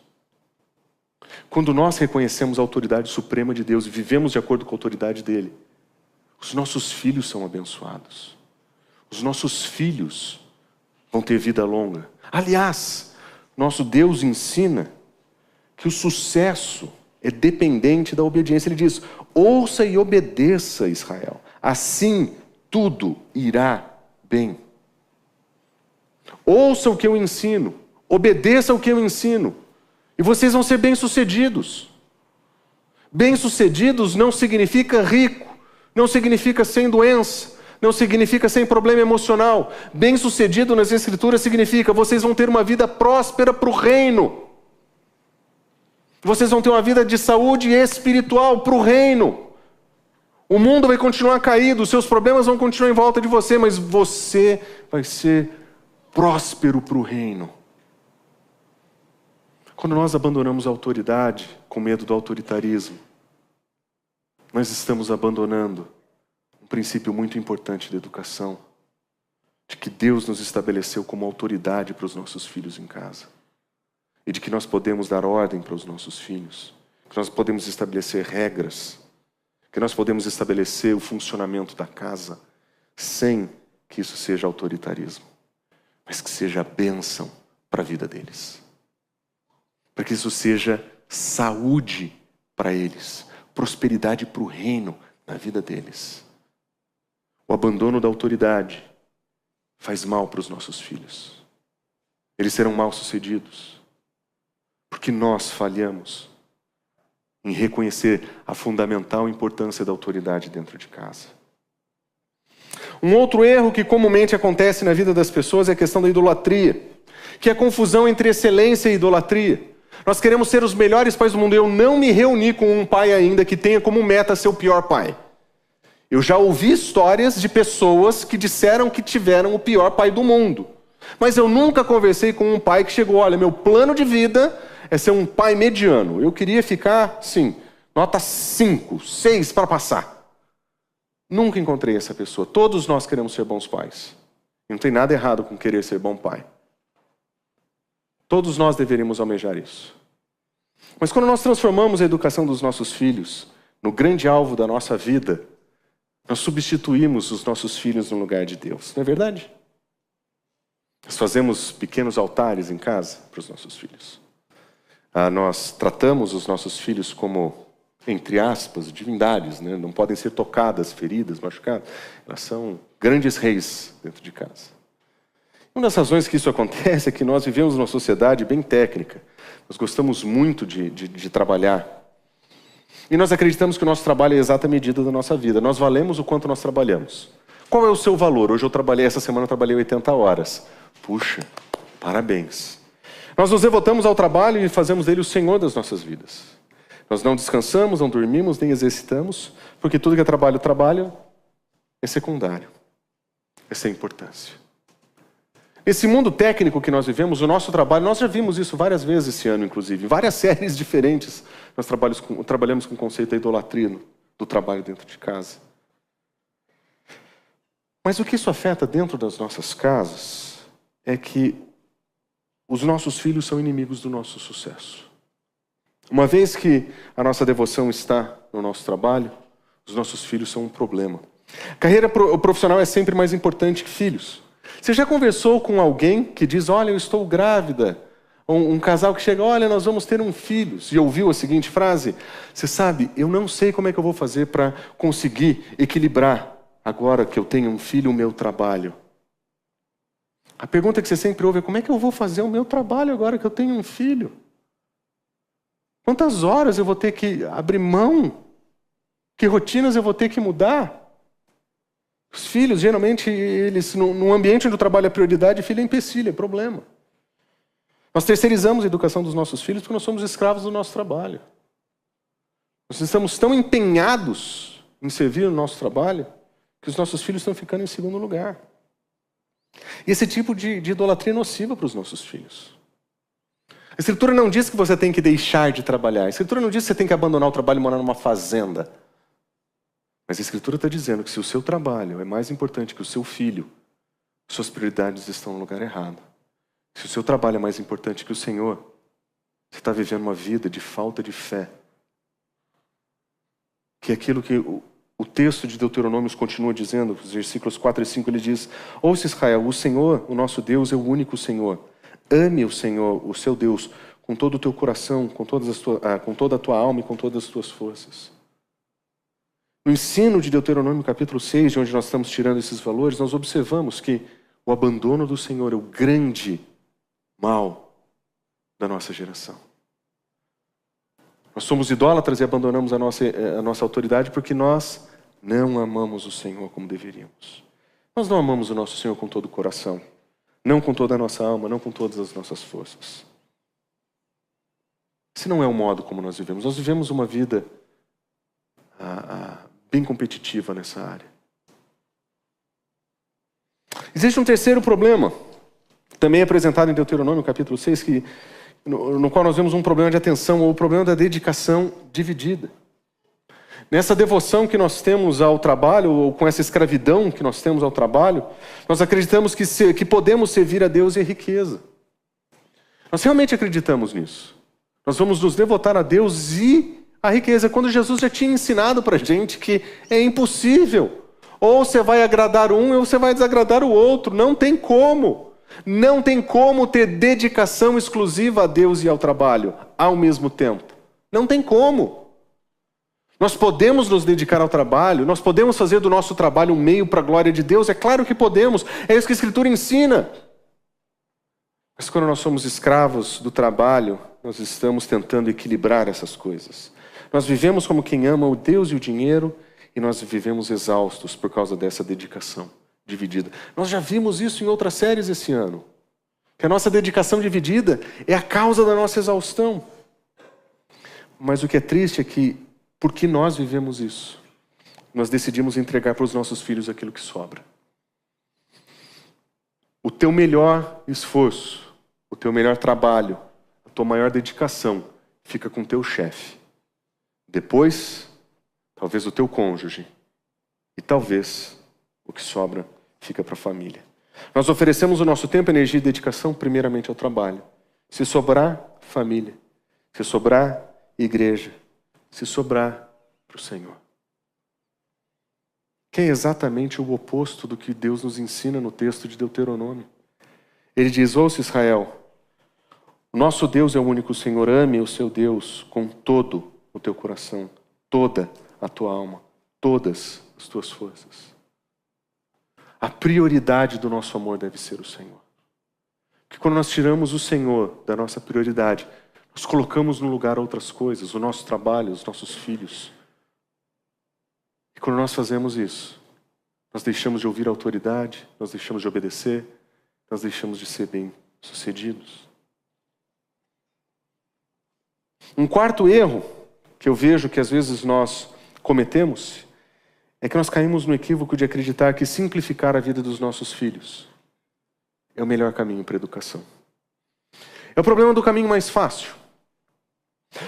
Quando nós reconhecemos a autoridade suprema de Deus e vivemos de acordo com a autoridade dele, os nossos filhos são abençoados. Os nossos filhos vão ter vida longa. Aliás, nosso Deus ensina que o sucesso é dependente da obediência. Ele diz: ouça e obedeça, Israel. Assim tudo irá bem. Ouça o que eu ensino. Obedeça o que eu ensino. E vocês vão ser bem-sucedidos. Bem-sucedidos não significa rico. Não significa sem doença. Não significa sem problema emocional. Bem-sucedido nas Escrituras significa: vocês vão ter uma vida próspera para o reino. Vocês vão ter uma vida de saúde espiritual para o reino. O mundo vai continuar caído, os seus problemas vão continuar em volta de você, mas você vai ser próspero para o reino. Quando nós abandonamos a autoridade com medo do autoritarismo, nós estamos abandonando um princípio muito importante da educação, de que Deus nos estabeleceu como autoridade para os nossos filhos em casa. E de que nós podemos dar ordem para os nossos filhos, que nós podemos estabelecer regras, que nós podemos estabelecer o funcionamento da casa, sem que isso seja autoritarismo, mas que seja bênção para a vida deles. Para que isso seja saúde para eles, prosperidade para o reino na vida deles. O abandono da autoridade faz mal para os nossos filhos. Eles serão mal-sucedidos, porque nós falhamos em reconhecer a fundamental importância da autoridade dentro de casa. Um outro erro que comumente acontece na vida das pessoas é a questão da idolatria, que é a confusão entre excelência e idolatria. Nós queremos ser os melhores pais do mundo. Eu não me reuni com um pai ainda que tenha como meta ser o pior pai. Eu já ouvi histórias de pessoas que disseram que tiveram o pior pai do mundo. Mas eu nunca conversei com um pai que chegou, olha, meu plano de vida é ser um pai mediano. Eu queria ficar, sim, nota 5, 6 para passar. Nunca encontrei essa pessoa. Todos nós queremos ser bons pais. E não tem nada errado com querer ser bom pai. Todos nós deveríamos almejar isso. Mas quando nós transformamos a educação dos nossos filhos no grande alvo da nossa vida, nós substituímos os nossos filhos no lugar de Deus. Não é verdade? Nós fazemos pequenos altares em casa para os nossos filhos. Nós tratamos os nossos filhos como, entre aspas, divindades, né? Não podem ser tocadas, feridas, machucadas. Elas são grandes reis dentro de casa. Uma das razões que isso acontece é que nós vivemos numa sociedade bem técnica. Nós gostamos muito de trabalhar. E nós acreditamos que o nosso trabalho é a exata medida da nossa vida. Nós valemos o quanto nós trabalhamos. Qual é o seu valor? Hoje essa semana eu trabalhei 80 horas. Puxa, parabéns. Nós nos devotamos ao trabalho e fazemos dele o Senhor das nossas vidas. Nós não descansamos, não dormimos, nem exercitamos, porque tudo que é trabalho é secundário. É sem importância. Esse mundo técnico que nós vivemos, o nosso trabalho, nós já vimos isso várias vezes esse ano, inclusive. Em várias séries diferentes, nós trabalhamos com o conceito da idolatria do trabalho dentro de casa. Mas o que isso afeta dentro das nossas casas é que os nossos filhos são inimigos do nosso sucesso. Uma vez que a nossa devoção está no nosso trabalho, os nossos filhos são um problema. Carreira profissional é sempre mais importante que filhos. Você já conversou com alguém que diz, olha, eu estou grávida? Um casal que chega, olha, nós vamos ter um filho. E ouviu a seguinte frase? Você sabe, eu não sei como é que eu vou fazer para conseguir equilibrar, agora que eu tenho um filho, o meu trabalho. A pergunta que você sempre ouve é, como é que eu vou fazer o meu trabalho agora que eu tenho um filho? Quantas horas eu vou ter que abrir mão? Que rotinas eu vou ter que mudar? Os filhos, geralmente, eles, num ambiente onde o trabalho é prioridade, filho é empecilho, é problema. Nós terceirizamos a educação dos nossos filhos porque nós somos escravos do nosso trabalho. Nós estamos tão empenhados em servir o nosso trabalho que os nossos filhos estão ficando em segundo lugar. E esse tipo de idolatria é nociva para os nossos filhos. A Escritura não diz que você tem que deixar de trabalhar. A Escritura não diz que você tem que abandonar o trabalho e morar numa fazenda. Mas a Escritura está dizendo que se o seu trabalho é mais importante que o seu filho, suas prioridades estão no lugar errado. Se o seu trabalho é mais importante que o Senhor, você está vivendo uma vida de falta de fé. Que é aquilo que o texto de Deuteronômios continua dizendo, os versículos 4 e 5, ele diz, ouça Israel, o Senhor, o nosso Deus, é o único Senhor. Ame o Senhor, o seu Deus, com todo o teu coração, com toda a tua alma e com todas as tuas forças. No ensino de Deuteronômio capítulo 6, de onde nós estamos tirando esses valores, nós observamos que o abandono do Senhor é o grande mal da nossa geração. Nós somos idólatras e abandonamos a nossa autoridade porque nós não amamos o Senhor como deveríamos. Nós não amamos o nosso Senhor com todo o coração, não com toda a nossa alma, não com todas as nossas forças. Esse não é o modo como nós vivemos. Nós vivemos uma vida bem competitiva nessa área. Existe um terceiro problema, também apresentado em Deuteronômio capítulo 6, no qual nós vemos um problema de atenção, ou o problema da dedicação dividida. Nessa devoção que nós temos ao trabalho, ou com essa escravidão que nós temos ao trabalho, nós acreditamos que podemos servir a Deus e a riqueza. Nós realmente acreditamos nisso. Nós vamos nos devotar a Deus e a riqueza, quando Jesus já tinha ensinado para a gente que é impossível. Ou você vai agradar um, ou você vai desagradar o outro. Não tem como. Não tem como ter dedicação exclusiva a Deus e ao trabalho ao mesmo tempo. Não tem como. Nós podemos nos dedicar ao trabalho, nós podemos fazer do nosso trabalho um meio para a glória de Deus, é claro que podemos, é isso que a Escritura ensina. Mas quando nós somos escravos do trabalho, nós estamos tentando equilibrar essas coisas. Nós vivemos como quem ama o Deus e o dinheiro, e nós vivemos exaustos por causa dessa dedicação dividida. Nós já vimos isso em outras séries esse ano, que a nossa dedicação dividida é a causa da nossa exaustão. Mas o que é triste é que, porque nós vivemos isso, nós decidimos entregar para os nossos filhos aquilo que sobra. O teu melhor esforço, o teu melhor trabalho, a tua maior dedicação fica com o teu chefe. Depois, talvez o teu cônjuge. E talvez o que sobra fica para a família. Nós oferecemos o nosso tempo, energia e dedicação primeiramente ao trabalho. Se sobrar, família. Se sobrar, igreja. Se sobrar, para o Senhor. Que é exatamente o oposto do que Deus nos ensina no texto de Deuteronômio. Ele diz: ouça, Israel, o nosso Deus é o único Senhor, ame o seu Deus com todo o teu coração, toda a tua alma, todas as tuas forças. A prioridade do nosso amor deve ser o Senhor. Porque quando nós tiramos o Senhor da nossa prioridade, nós colocamos no lugar outras coisas, o nosso trabalho, os nossos filhos. E quando nós fazemos isso, nós deixamos de ouvir a autoridade, nós deixamos de obedecer, nós deixamos de ser bem-sucedidos. Um quarto erro que eu vejo que às vezes nós cometemos é que nós caímos no equívoco de acreditar que simplificar a vida dos nossos filhos é o melhor caminho para a educação. É o problema do caminho mais fácil.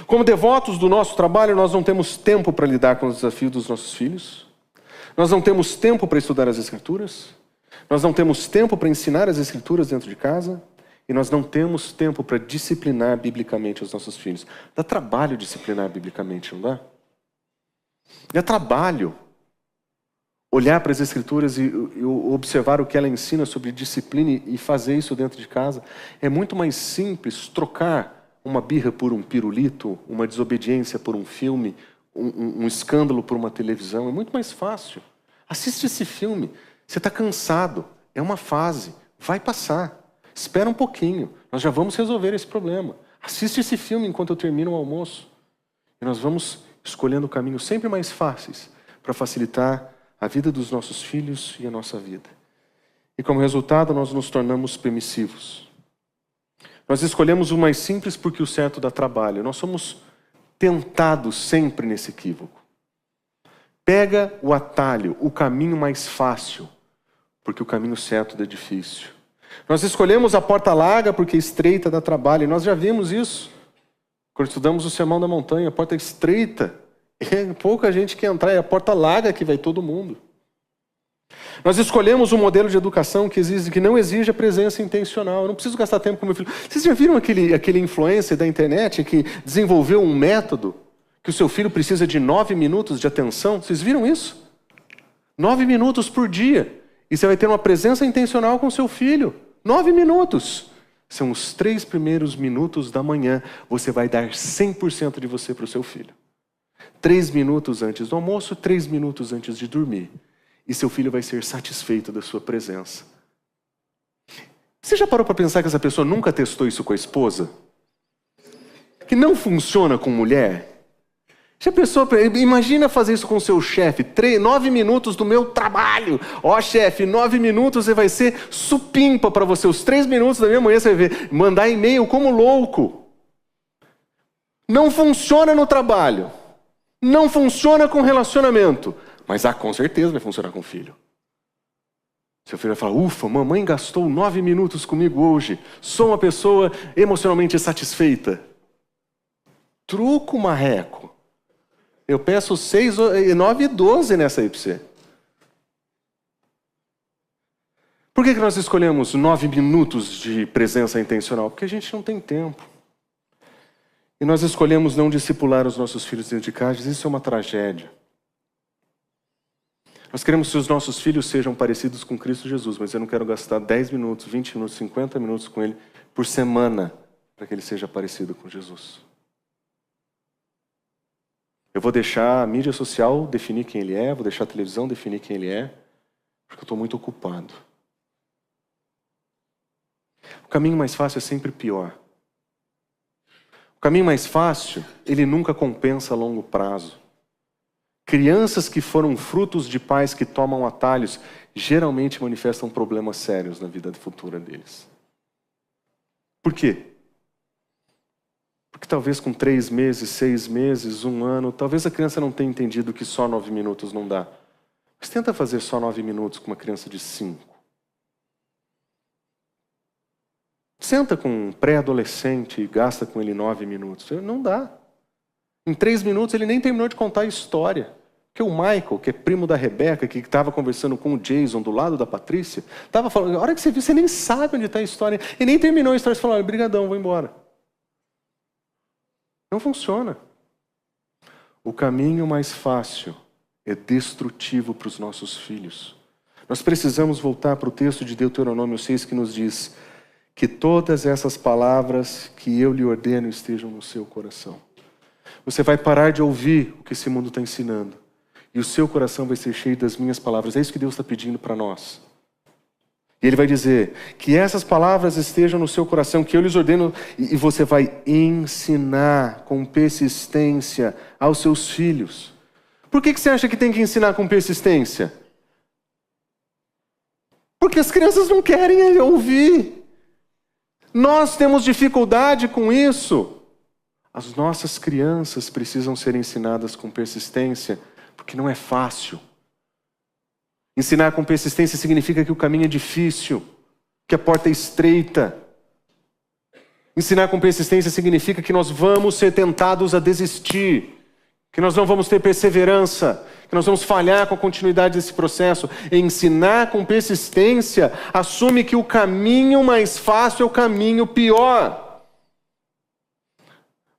Como devotos do nosso trabalho, nós não temos tempo para lidar com os desafios dos nossos filhos. Nós não temos tempo para estudar as Escrituras. Nós não temos tempo para ensinar as Escrituras dentro de casa. E nós não temos tempo para disciplinar biblicamente os nossos filhos. Dá trabalho disciplinar biblicamente, não dá? Dá trabalho olhar para as Escrituras e observar o que ela ensina sobre disciplina e fazer isso dentro de casa. É muito mais simples trocar uma birra por um pirulito, uma desobediência por um filme, um escândalo por uma televisão. É muito mais fácil. Assiste esse filme. Você está cansado. É uma fase. Vai passar. Espera um pouquinho. Nós já vamos resolver esse problema. Assiste esse filme enquanto eu termino o almoço. E nós vamos escolhendo caminhos sempre mais fáceis para facilitar a vida dos nossos filhos e a nossa vida. E como resultado, nós nos tornamos permissivos. Nós escolhemos o mais simples porque o certo dá trabalho. Nós somos tentados sempre nesse equívoco. Pega o atalho, o caminho mais fácil, porque o caminho certo é difícil. Nós escolhemos a porta larga porque estreita dá trabalho. E nós já vimos isso. Quando estudamos o Sermão da Montanha, a porta estreita, é pouca gente que entrar, é a porta larga que vai todo mundo. Nós escolhemos um modelo de educação que não exige a presença intencional. Eu não preciso gastar tempo com meu filho. Vocês já viram aquele influencer da internet que desenvolveu um método que o seu filho precisa de 9 minutos de atenção? Vocês viram isso? 9 minutos por dia. E você vai ter uma presença intencional com seu filho. 9 minutos. São os 3 primeiros minutos da manhã. Você vai dar 100% de você para o seu filho. 3 minutos antes do almoço, 3 minutos antes de dormir. E seu filho vai ser satisfeito da sua presença. Você já parou para pensar que essa pessoa nunca testou isso com a esposa? Que não funciona com mulher? Já pensou, imagina fazer isso com o seu chefe, 9 minutos do meu trabalho. Ó, chefe, 9 minutos você vai ser supimpa para você. Os 3 minutos da minha manhã você vai ver, mandar e-mail como louco. Não funciona no trabalho. Não funciona com relacionamento. Mas com certeza vai funcionar com o filho. Seu filho vai falar, ufa, mamãe gastou 9 minutos comigo hoje. Sou uma pessoa emocionalmente satisfeita. Truco marreco. Eu peço 6, 9 e 12 nessa aí para você. Por que nós escolhemos 9 minutos de presença intencional? Porque a gente não tem tempo. E nós escolhemos não discipular os nossos filhos dentro de casa. Isso é uma tragédia. Nós queremos que os nossos filhos sejam parecidos com Cristo Jesus, mas eu não quero gastar 10 minutos, 20 minutos, 50 minutos com ele por semana para que ele seja parecido com Jesus. Eu vou deixar a mídia social definir quem ele é, vou deixar a televisão definir quem ele é, porque eu estou muito ocupado. O caminho mais fácil é sempre pior. O caminho mais fácil, ele nunca compensa a longo prazo. Crianças que foram frutos de pais que tomam atalhos, geralmente manifestam problemas sérios na vida futura deles. Por quê? Porque talvez com 3 meses, 6 meses, 1 ano, talvez a criança não tenha entendido que só 9 minutos não dá. Mas tenta fazer só 9 minutos com uma criança de 5. Senta com um pré-adolescente e gasta com ele 9 minutos. Não dá. Em 3 minutos ele nem terminou de contar a história. Porque o Michael, que é primo da Rebeca, que estava conversando com o Jason do lado da Patrícia, estava falando, a hora que você viu, você nem sabe onde está a história. E nem terminou a história, você falou, brigadão, vou embora. Não funciona. O caminho mais fácil é destrutivo para os nossos filhos. Nós precisamos voltar para o texto de Deuteronômio 6 que nos diz que todas essas palavras que eu lhe ordeno estejam no seu coração. Você vai parar de ouvir o que esse mundo está ensinando. E o seu coração vai ser cheio das minhas palavras. É isso que Deus está pedindo para nós. E Ele vai dizer que essas palavras estejam no seu coração, que eu lhes ordeno, e você vai ensinar com persistência aos seus filhos. Por que você acha que tem que ensinar com persistência? Porque as crianças não querem ouvir. Nós temos dificuldade com isso. As nossas crianças precisam ser ensinadas com persistência, porque não é fácil. Ensinar com persistência significa que o caminho é difícil, que a porta é estreita. Ensinar com persistência significa que nós vamos ser tentados a desistir, que nós não vamos ter perseverança, que nós vamos falhar com a continuidade desse processo. Ensinar com persistência assume que o caminho mais fácil é o caminho pior.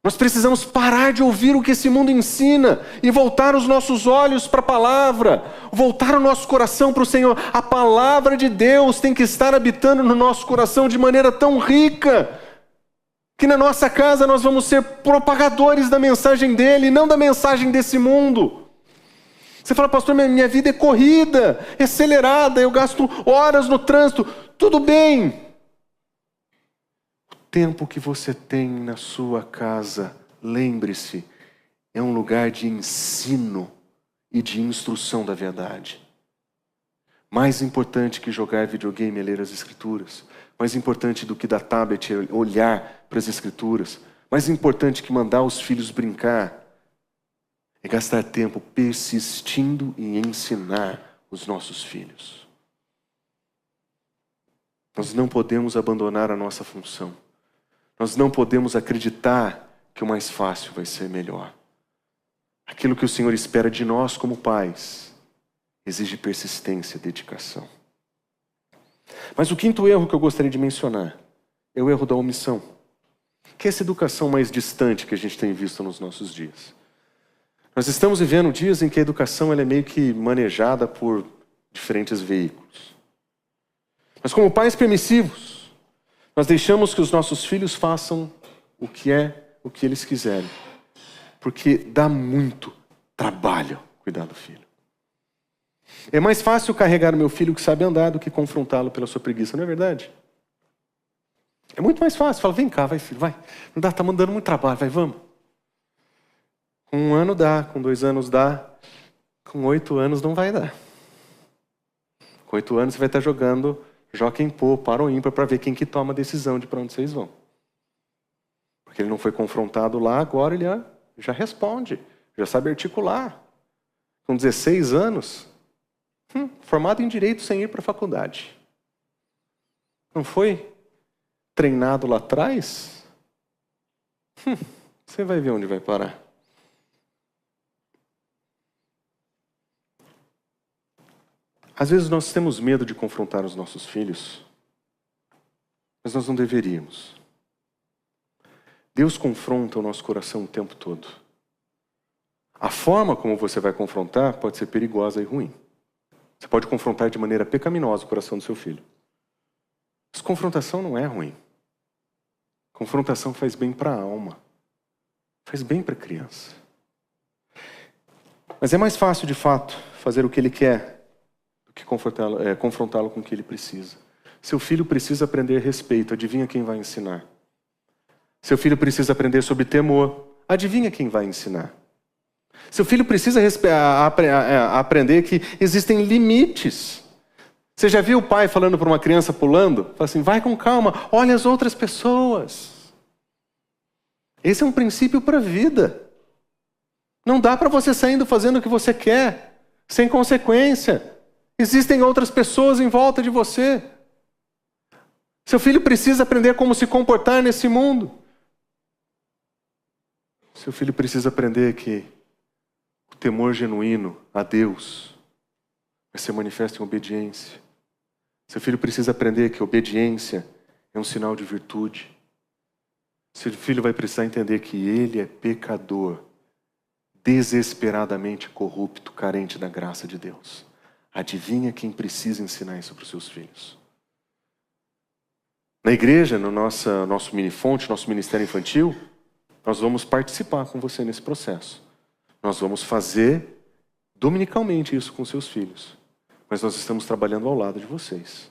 Nós precisamos parar de ouvir o que esse mundo ensina e voltar os nossos olhos para a palavra, voltar o nosso coração para o Senhor. A palavra de Deus tem que estar habitando no nosso coração de maneira tão rica que na nossa casa nós vamos ser propagadores da mensagem dele, não da mensagem desse mundo. Você fala, pastor, minha vida é corrida, é acelerada, eu gasto horas no trânsito. Tudo bem. O tempo que você tem na sua casa, lembre-se, é um lugar de ensino e de instrução da verdade. Mais importante que jogar videogame é ler as Escrituras. Mais importante do que dar tablet é olhar para as Escrituras. Mais importante que mandar os filhos brincar é gastar tempo persistindo em ensinar os nossos filhos. Nós não podemos abandonar a nossa função. Nós não podemos acreditar que o mais fácil vai ser melhor. Aquilo que o Senhor espera de nós como pais exige persistência e dedicação. Mas o quinto erro que eu gostaria de mencionar é o erro da omissão, que é essa educação mais distante que a gente tem visto nos nossos dias. Nós estamos vivendo dias em que a educação ela é meio que manejada por diferentes veículos. Mas como pais permissivos, nós deixamos que os nossos filhos façam o que eles quiserem. Porque dá muito trabalho cuidar do filho. É mais fácil carregar o meu filho que sabe andar do que confrontá-lo pela sua preguiça, não é verdade? É muito mais fácil. Fala, vem cá, vai filho, vai. Não dá, tá mandando muito trabalho, vai, vamos. Com 1 ano dá, com 2 anos dá, com 8 anos não vai dar. Com 8 anos você vai estar jogando joca em pô, para ou ímpar, para ver quem que toma a decisão de para onde vocês vão. Porque ele não foi confrontado lá, agora ele já responde, já sabe articular. Com 16 anos, formado em Direito sem ir para a faculdade. Não foi treinado lá atrás? Você vai ver onde vai parar. Às vezes nós temos medo de confrontar os nossos filhos, mas nós não deveríamos. Deus confronta o nosso coração o tempo todo. A forma como você vai confrontar pode ser perigosa e ruim. Você pode confrontar de maneira pecaminosa o coração do seu filho. Mas confrontação não é ruim. Confrontação faz bem para a alma. Faz bem para a criança. Mas é mais fácil, de fato, fazer o que ele quer do que confrontá-lo com o que ele precisa. Seu filho precisa aprender respeito, adivinha quem vai ensinar? Seu filho precisa aprender sobre temor, adivinha quem vai ensinar? Seu filho precisa aprender que existem limites. Você já viu o pai falando para uma criança pulando? Fala assim, vai com calma, olha as outras pessoas. Esse é um princípio para a vida. Não dá para você saindo fazendo o que você quer, sem consequência. Existem outras pessoas em volta de você. Seu filho precisa aprender como se comportar nesse mundo. Seu filho precisa aprender que o temor genuíno a Deus vai ser manifesto em obediência. Seu filho precisa aprender que obediência é um sinal de virtude. Seu filho vai precisar entender que ele é pecador, desesperadamente corrupto, carente da graça de Deus. Adivinha quem precisa ensinar isso para os seus filhos? Na igreja, no nosso mini-fonte, nosso ministério infantil, nós vamos participar com você nesse processo. Nós vamos fazer dominicalmente isso com seus filhos. Mas nós estamos trabalhando ao lado de vocês.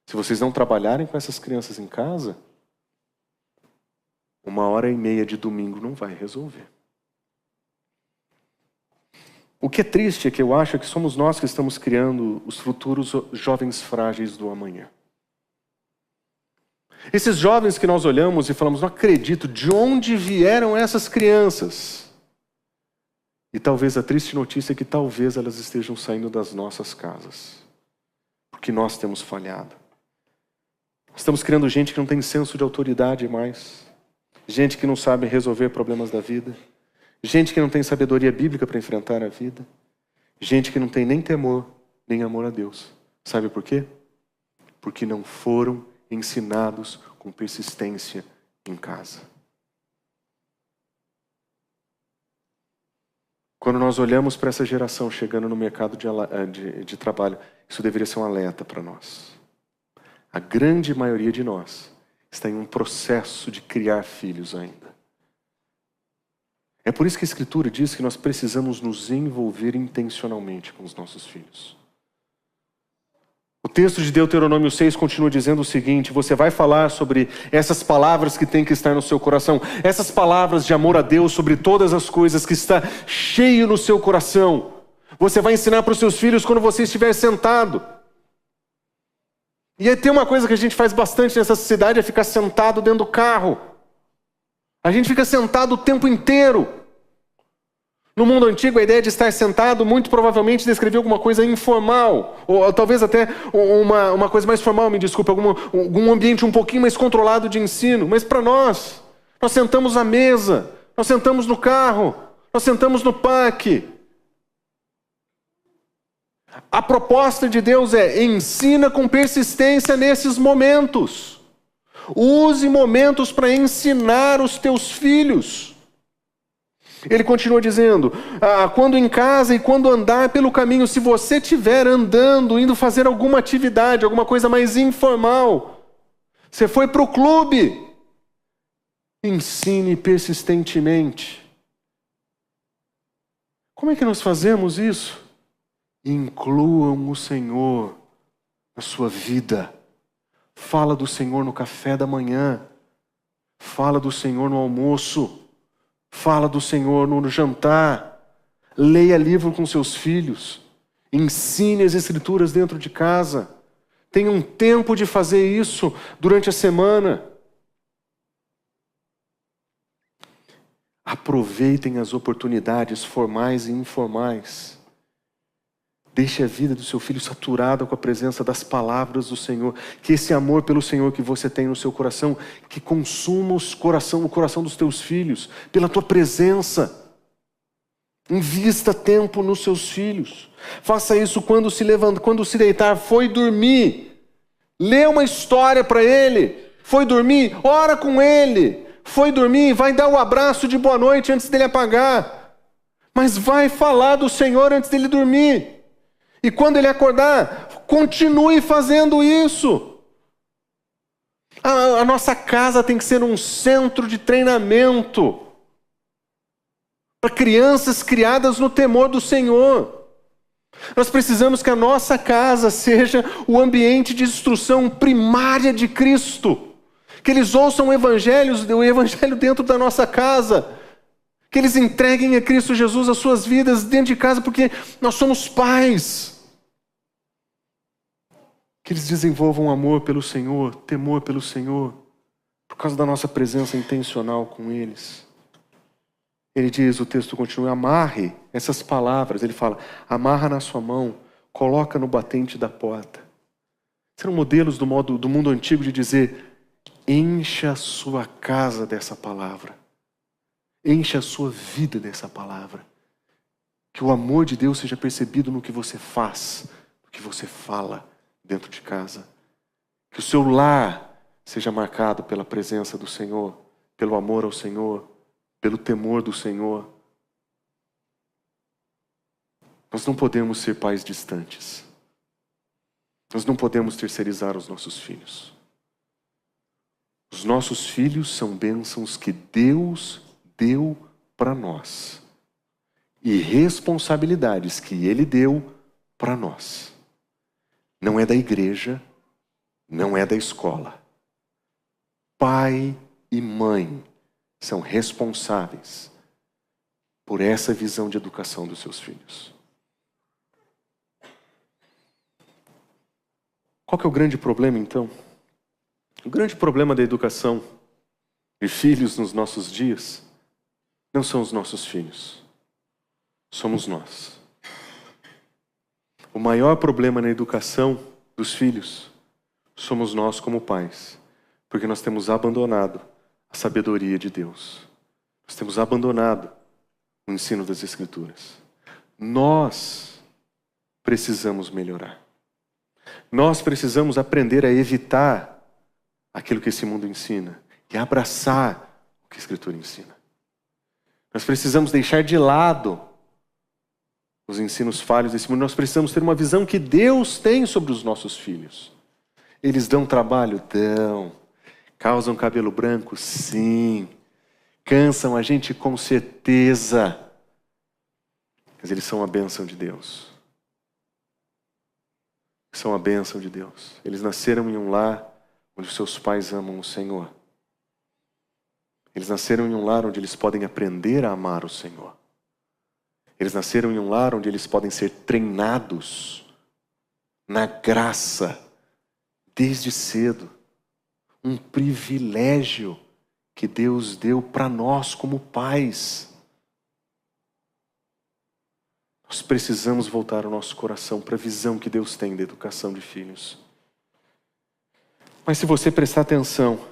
Se vocês não trabalharem com essas crianças em casa, 1h30 de domingo não vai resolver. O que é triste é que eu acho que somos nós que estamos criando os futuros jovens frágeis do amanhã. Esses jovens que nós olhamos e falamos, não acredito, de onde vieram essas crianças? E talvez a triste notícia é que talvez elas estejam saindo das nossas casas. Porque nós temos falhado. Estamos criando gente que não tem senso de autoridade mais. Gente que não sabe resolver problemas da vida. Gente que não tem sabedoria bíblica para enfrentar a vida. Gente que não tem nem temor, nem amor a Deus. Sabe por quê? Porque não foram ensinados com persistência em casa. Quando nós olhamos para essa geração chegando no mercado de trabalho, isso deveria ser um alerta para nós. A grande maioria de nós está em um processo de criar filhos ainda. É por isso que a Escritura diz que nós precisamos nos envolver intencionalmente com os nossos filhos. O texto de Deuteronômio 6 continua dizendo o seguinte, você vai falar sobre essas palavras que tem que estar no seu coração, essas palavras de amor a Deus sobre todas as coisas que está cheio no seu coração. Você vai ensinar para os seus filhos quando você estiver sentado. E aí tem uma coisa que a gente faz bastante nessa cidade, é ficar sentado dentro do carro. A gente fica sentado o tempo inteiro. No mundo antigo, a ideia de estar sentado muito provavelmente descrevia alguma coisa informal, ou talvez até uma coisa mais formal, me desculpe, algum ambiente um pouquinho mais controlado de ensino. Mas para nós sentamos à mesa, nós sentamos no carro, nós sentamos no parque. A proposta de Deus é, ensina com persistência nesses momentos. Use momentos para ensinar os teus filhos. Ele continua dizendo, quando em casa e quando andar pelo caminho, se você estiver andando, indo fazer alguma atividade, alguma coisa mais informal, você foi para o clube, ensine persistentemente. Como é que nós fazemos isso? Incluam o Senhor na sua vida. Fala do Senhor no café da manhã. Fala do Senhor no almoço. Fala do Senhor no jantar. Leia livro com seus filhos. Ensine as Escrituras dentro de casa. Tenha um tempo de fazer isso durante a semana. Aproveitem as oportunidades formais e informais. Deixe a vida do seu filho saturada com a presença das palavras do Senhor. Que esse amor pelo Senhor que você tem no seu coração, que consuma o coração dos teus filhos, pela tua presença. Invista tempo nos seus filhos. Faça isso quando se levanta, quando se deitar, foi dormir. Lê uma história para ele. Foi dormir, ora com ele. Foi dormir, vai dar um abraço de boa noite antes dele apagar. Mas vai falar do Senhor antes dele dormir. E quando ele acordar, continue fazendo isso. A nossa casa tem que ser um centro de treinamento para crianças criadas no temor do Senhor. Nós precisamos que a nossa casa seja o ambiente de instrução primária de Cristo. Que eles ouçam o Evangelho dentro da nossa casa. Que eles entreguem a Cristo Jesus as suas vidas dentro de casa, porque nós somos pais. Que eles desenvolvam amor pelo Senhor, temor pelo Senhor, por causa da nossa presença intencional com eles. Ele diz, o texto continua, amarre essas palavras. Ele fala, amarra na sua mão, coloca no batente da porta. Serão modelos do mundo antigo de dizer, encha a sua casa dessa palavra. Encha a sua vida dessa palavra. Que o amor de Deus seja percebido no que você faz, no que você fala dentro de casa. Que o seu lar seja marcado pela presença do Senhor, pelo amor ao Senhor, pelo temor do Senhor. Nós não podemos ser pais distantes. Nós não podemos terceirizar os nossos filhos. Os nossos filhos são bênçãos que Deus deu para nós. E responsabilidades que Ele deu para nós. Não é da igreja, não é da escola. Pai e mãe são responsáveis por essa visão de educação dos seus filhos. Qual que é o grande problema, então? O grande problema da educação de filhos nos nossos dias não são os nossos filhos, somos nós. O maior problema na educação dos filhos somos nós como pais, porque nós temos abandonado a sabedoria de Deus. Nós temos abandonado o ensino das Escrituras. Nós precisamos melhorar. Nós precisamos aprender a evitar aquilo que esse mundo ensina e abraçar o que a Escritura ensina. Nós precisamos deixar de lado os ensinos falhos desse mundo. Nós precisamos ter uma visão que Deus tem sobre os nossos filhos. Eles dão trabalho? Dão. Causam cabelo branco? Sim. Cansam a gente? Com certeza. Mas eles são a bênção de Deus. São a bênção de Deus. Eles nasceram em um lar onde os seus pais amam o Senhor. Eles nasceram em um lar onde eles podem aprender a amar o Senhor. Eles nasceram em um lar onde eles podem ser treinados na graça desde cedo. Um privilégio que Deus deu para nós como pais. Nós precisamos voltar o nosso coração para a visão que Deus tem da educação de filhos. Mas se você prestar atenção,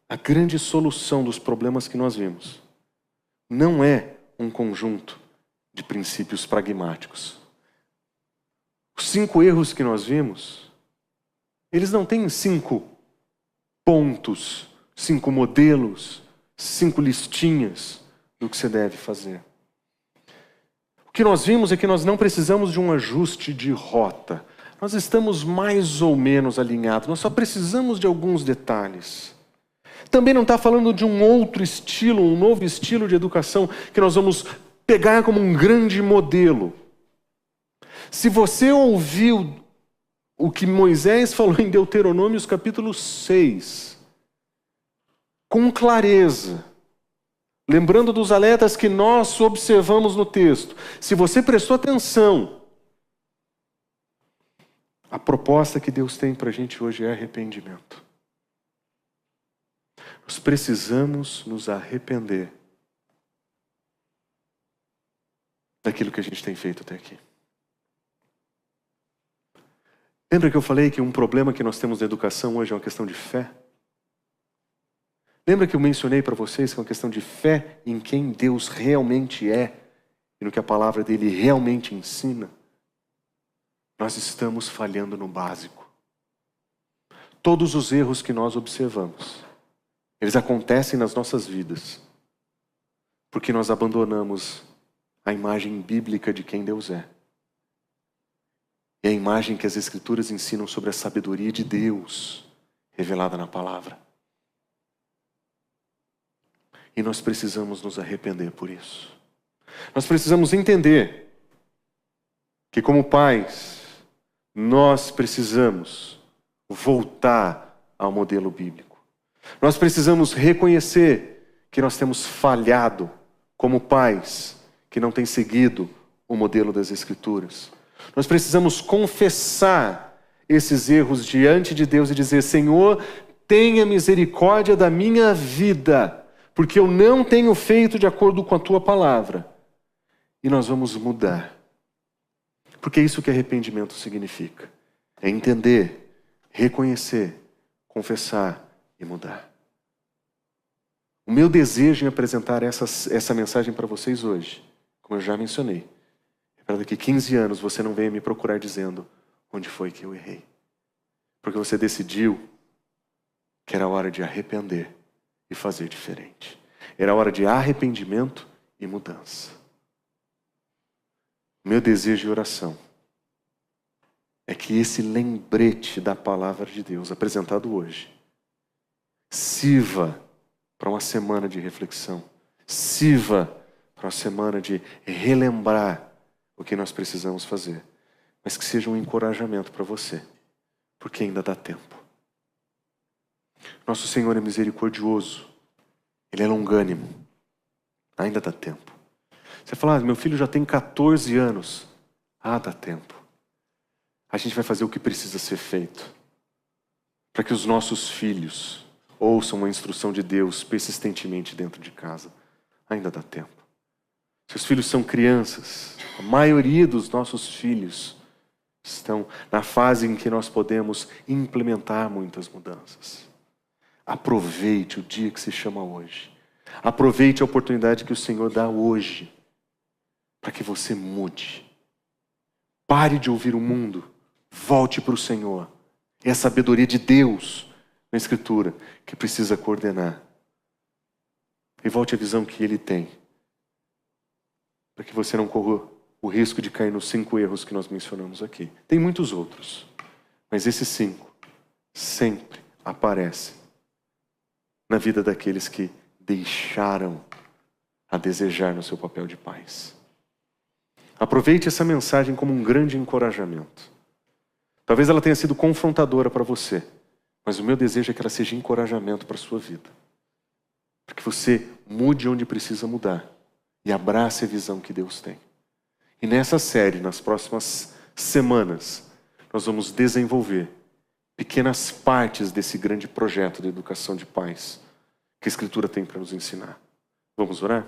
a grande solução dos problemas que nós vimos não é um conjunto de princípios pragmáticos. Os 5 erros que nós vimos, eles não têm 5 pontos, 5 modelos, 5 listinhas do que você deve fazer. O que nós vimos é que nós não precisamos de um ajuste de rota. Nós estamos mais ou menos alinhados, nós só precisamos de alguns detalhes. Também não está falando de um outro estilo, um novo estilo de educação que nós vamos pegar como um grande modelo. Se você ouviu o que Moisés falou em Deuteronômio capítulo 6, com clareza, lembrando dos alertas que nós observamos no texto, se você prestou atenção, a proposta que Deus tem para a gente hoje é arrependimento. Nós precisamos nos arrepender daquilo que a gente tem feito até aqui. Lembra que eu falei que um problema que nós temos na educação hoje é uma questão de fé? Lembra que eu mencionei para vocês que é uma questão de fé em quem Deus realmente é e no que a palavra dele realmente ensina? Nós estamos falhando no básico. Todos os erros que nós observamos, eles acontecem nas nossas vidas porque nós abandonamos a imagem bíblica de quem Deus é. E a imagem que as Escrituras ensinam sobre a sabedoria de Deus revelada na palavra. E nós precisamos nos arrepender por isso. Nós precisamos entender que, como pais, nós precisamos voltar ao modelo bíblico. Nós precisamos reconhecer que nós temos falhado como pais que não têm seguido o modelo das Escrituras. Nós precisamos confessar esses erros diante de Deus e dizer: Senhor, tenha misericórdia da minha vida, porque eu não tenho feito de acordo com a tua palavra. E nós vamos mudar. Porque é isso que arrependimento significa. É entender, reconhecer, confessar e mudar. O meu desejo em apresentar essa mensagem para vocês hoje, como eu já mencionei, é para daqui 15 anos você não venha me procurar dizendo onde foi que eu errei. Porque você decidiu que era hora de arrepender e fazer diferente. Era hora de arrependimento e mudança. Meu desejo e oração é que esse lembrete da palavra de Deus apresentado hoje sirva para uma semana de reflexão, sirva para uma semana de relembrar o que nós precisamos fazer, mas que seja um encorajamento para você, porque ainda dá tempo. Nosso Senhor é misericordioso, Ele é longânimo, ainda dá tempo. Você fala: meu filho já tem 14 anos. Dá tempo. A gente vai fazer o que precisa ser feito para que os nossos filhos ouçam a instrução de Deus persistentemente dentro de casa. Ainda dá tempo. Seus filhos são crianças. A maioria dos nossos filhos estão na fase em que nós podemos implementar muitas mudanças. Aproveite o dia que se chama hoje. Aproveite a oportunidade que o Senhor dá hoje para que você mude. Pare de ouvir o mundo. Volte para o Senhor. É a sabedoria de Deus na Escritura que precisa coordenar. E volte à visão que Ele tem, para que você não corra o risco de cair nos 5 erros que nós mencionamos aqui. Tem muitos outros, mas esses 5 sempre aparecem na vida daqueles que deixaram a desejar no seu papel de pais. Aproveite essa mensagem como um grande encorajamento. Talvez ela tenha sido confrontadora para você, mas o meu desejo é que ela seja encorajamento para a sua vida. Para que você mude onde precisa mudar e abrace a visão que Deus tem. E nessa série, nas próximas semanas, nós vamos desenvolver pequenas partes desse grande projeto de educação de pais que a Escritura tem para nos ensinar. Vamos orar?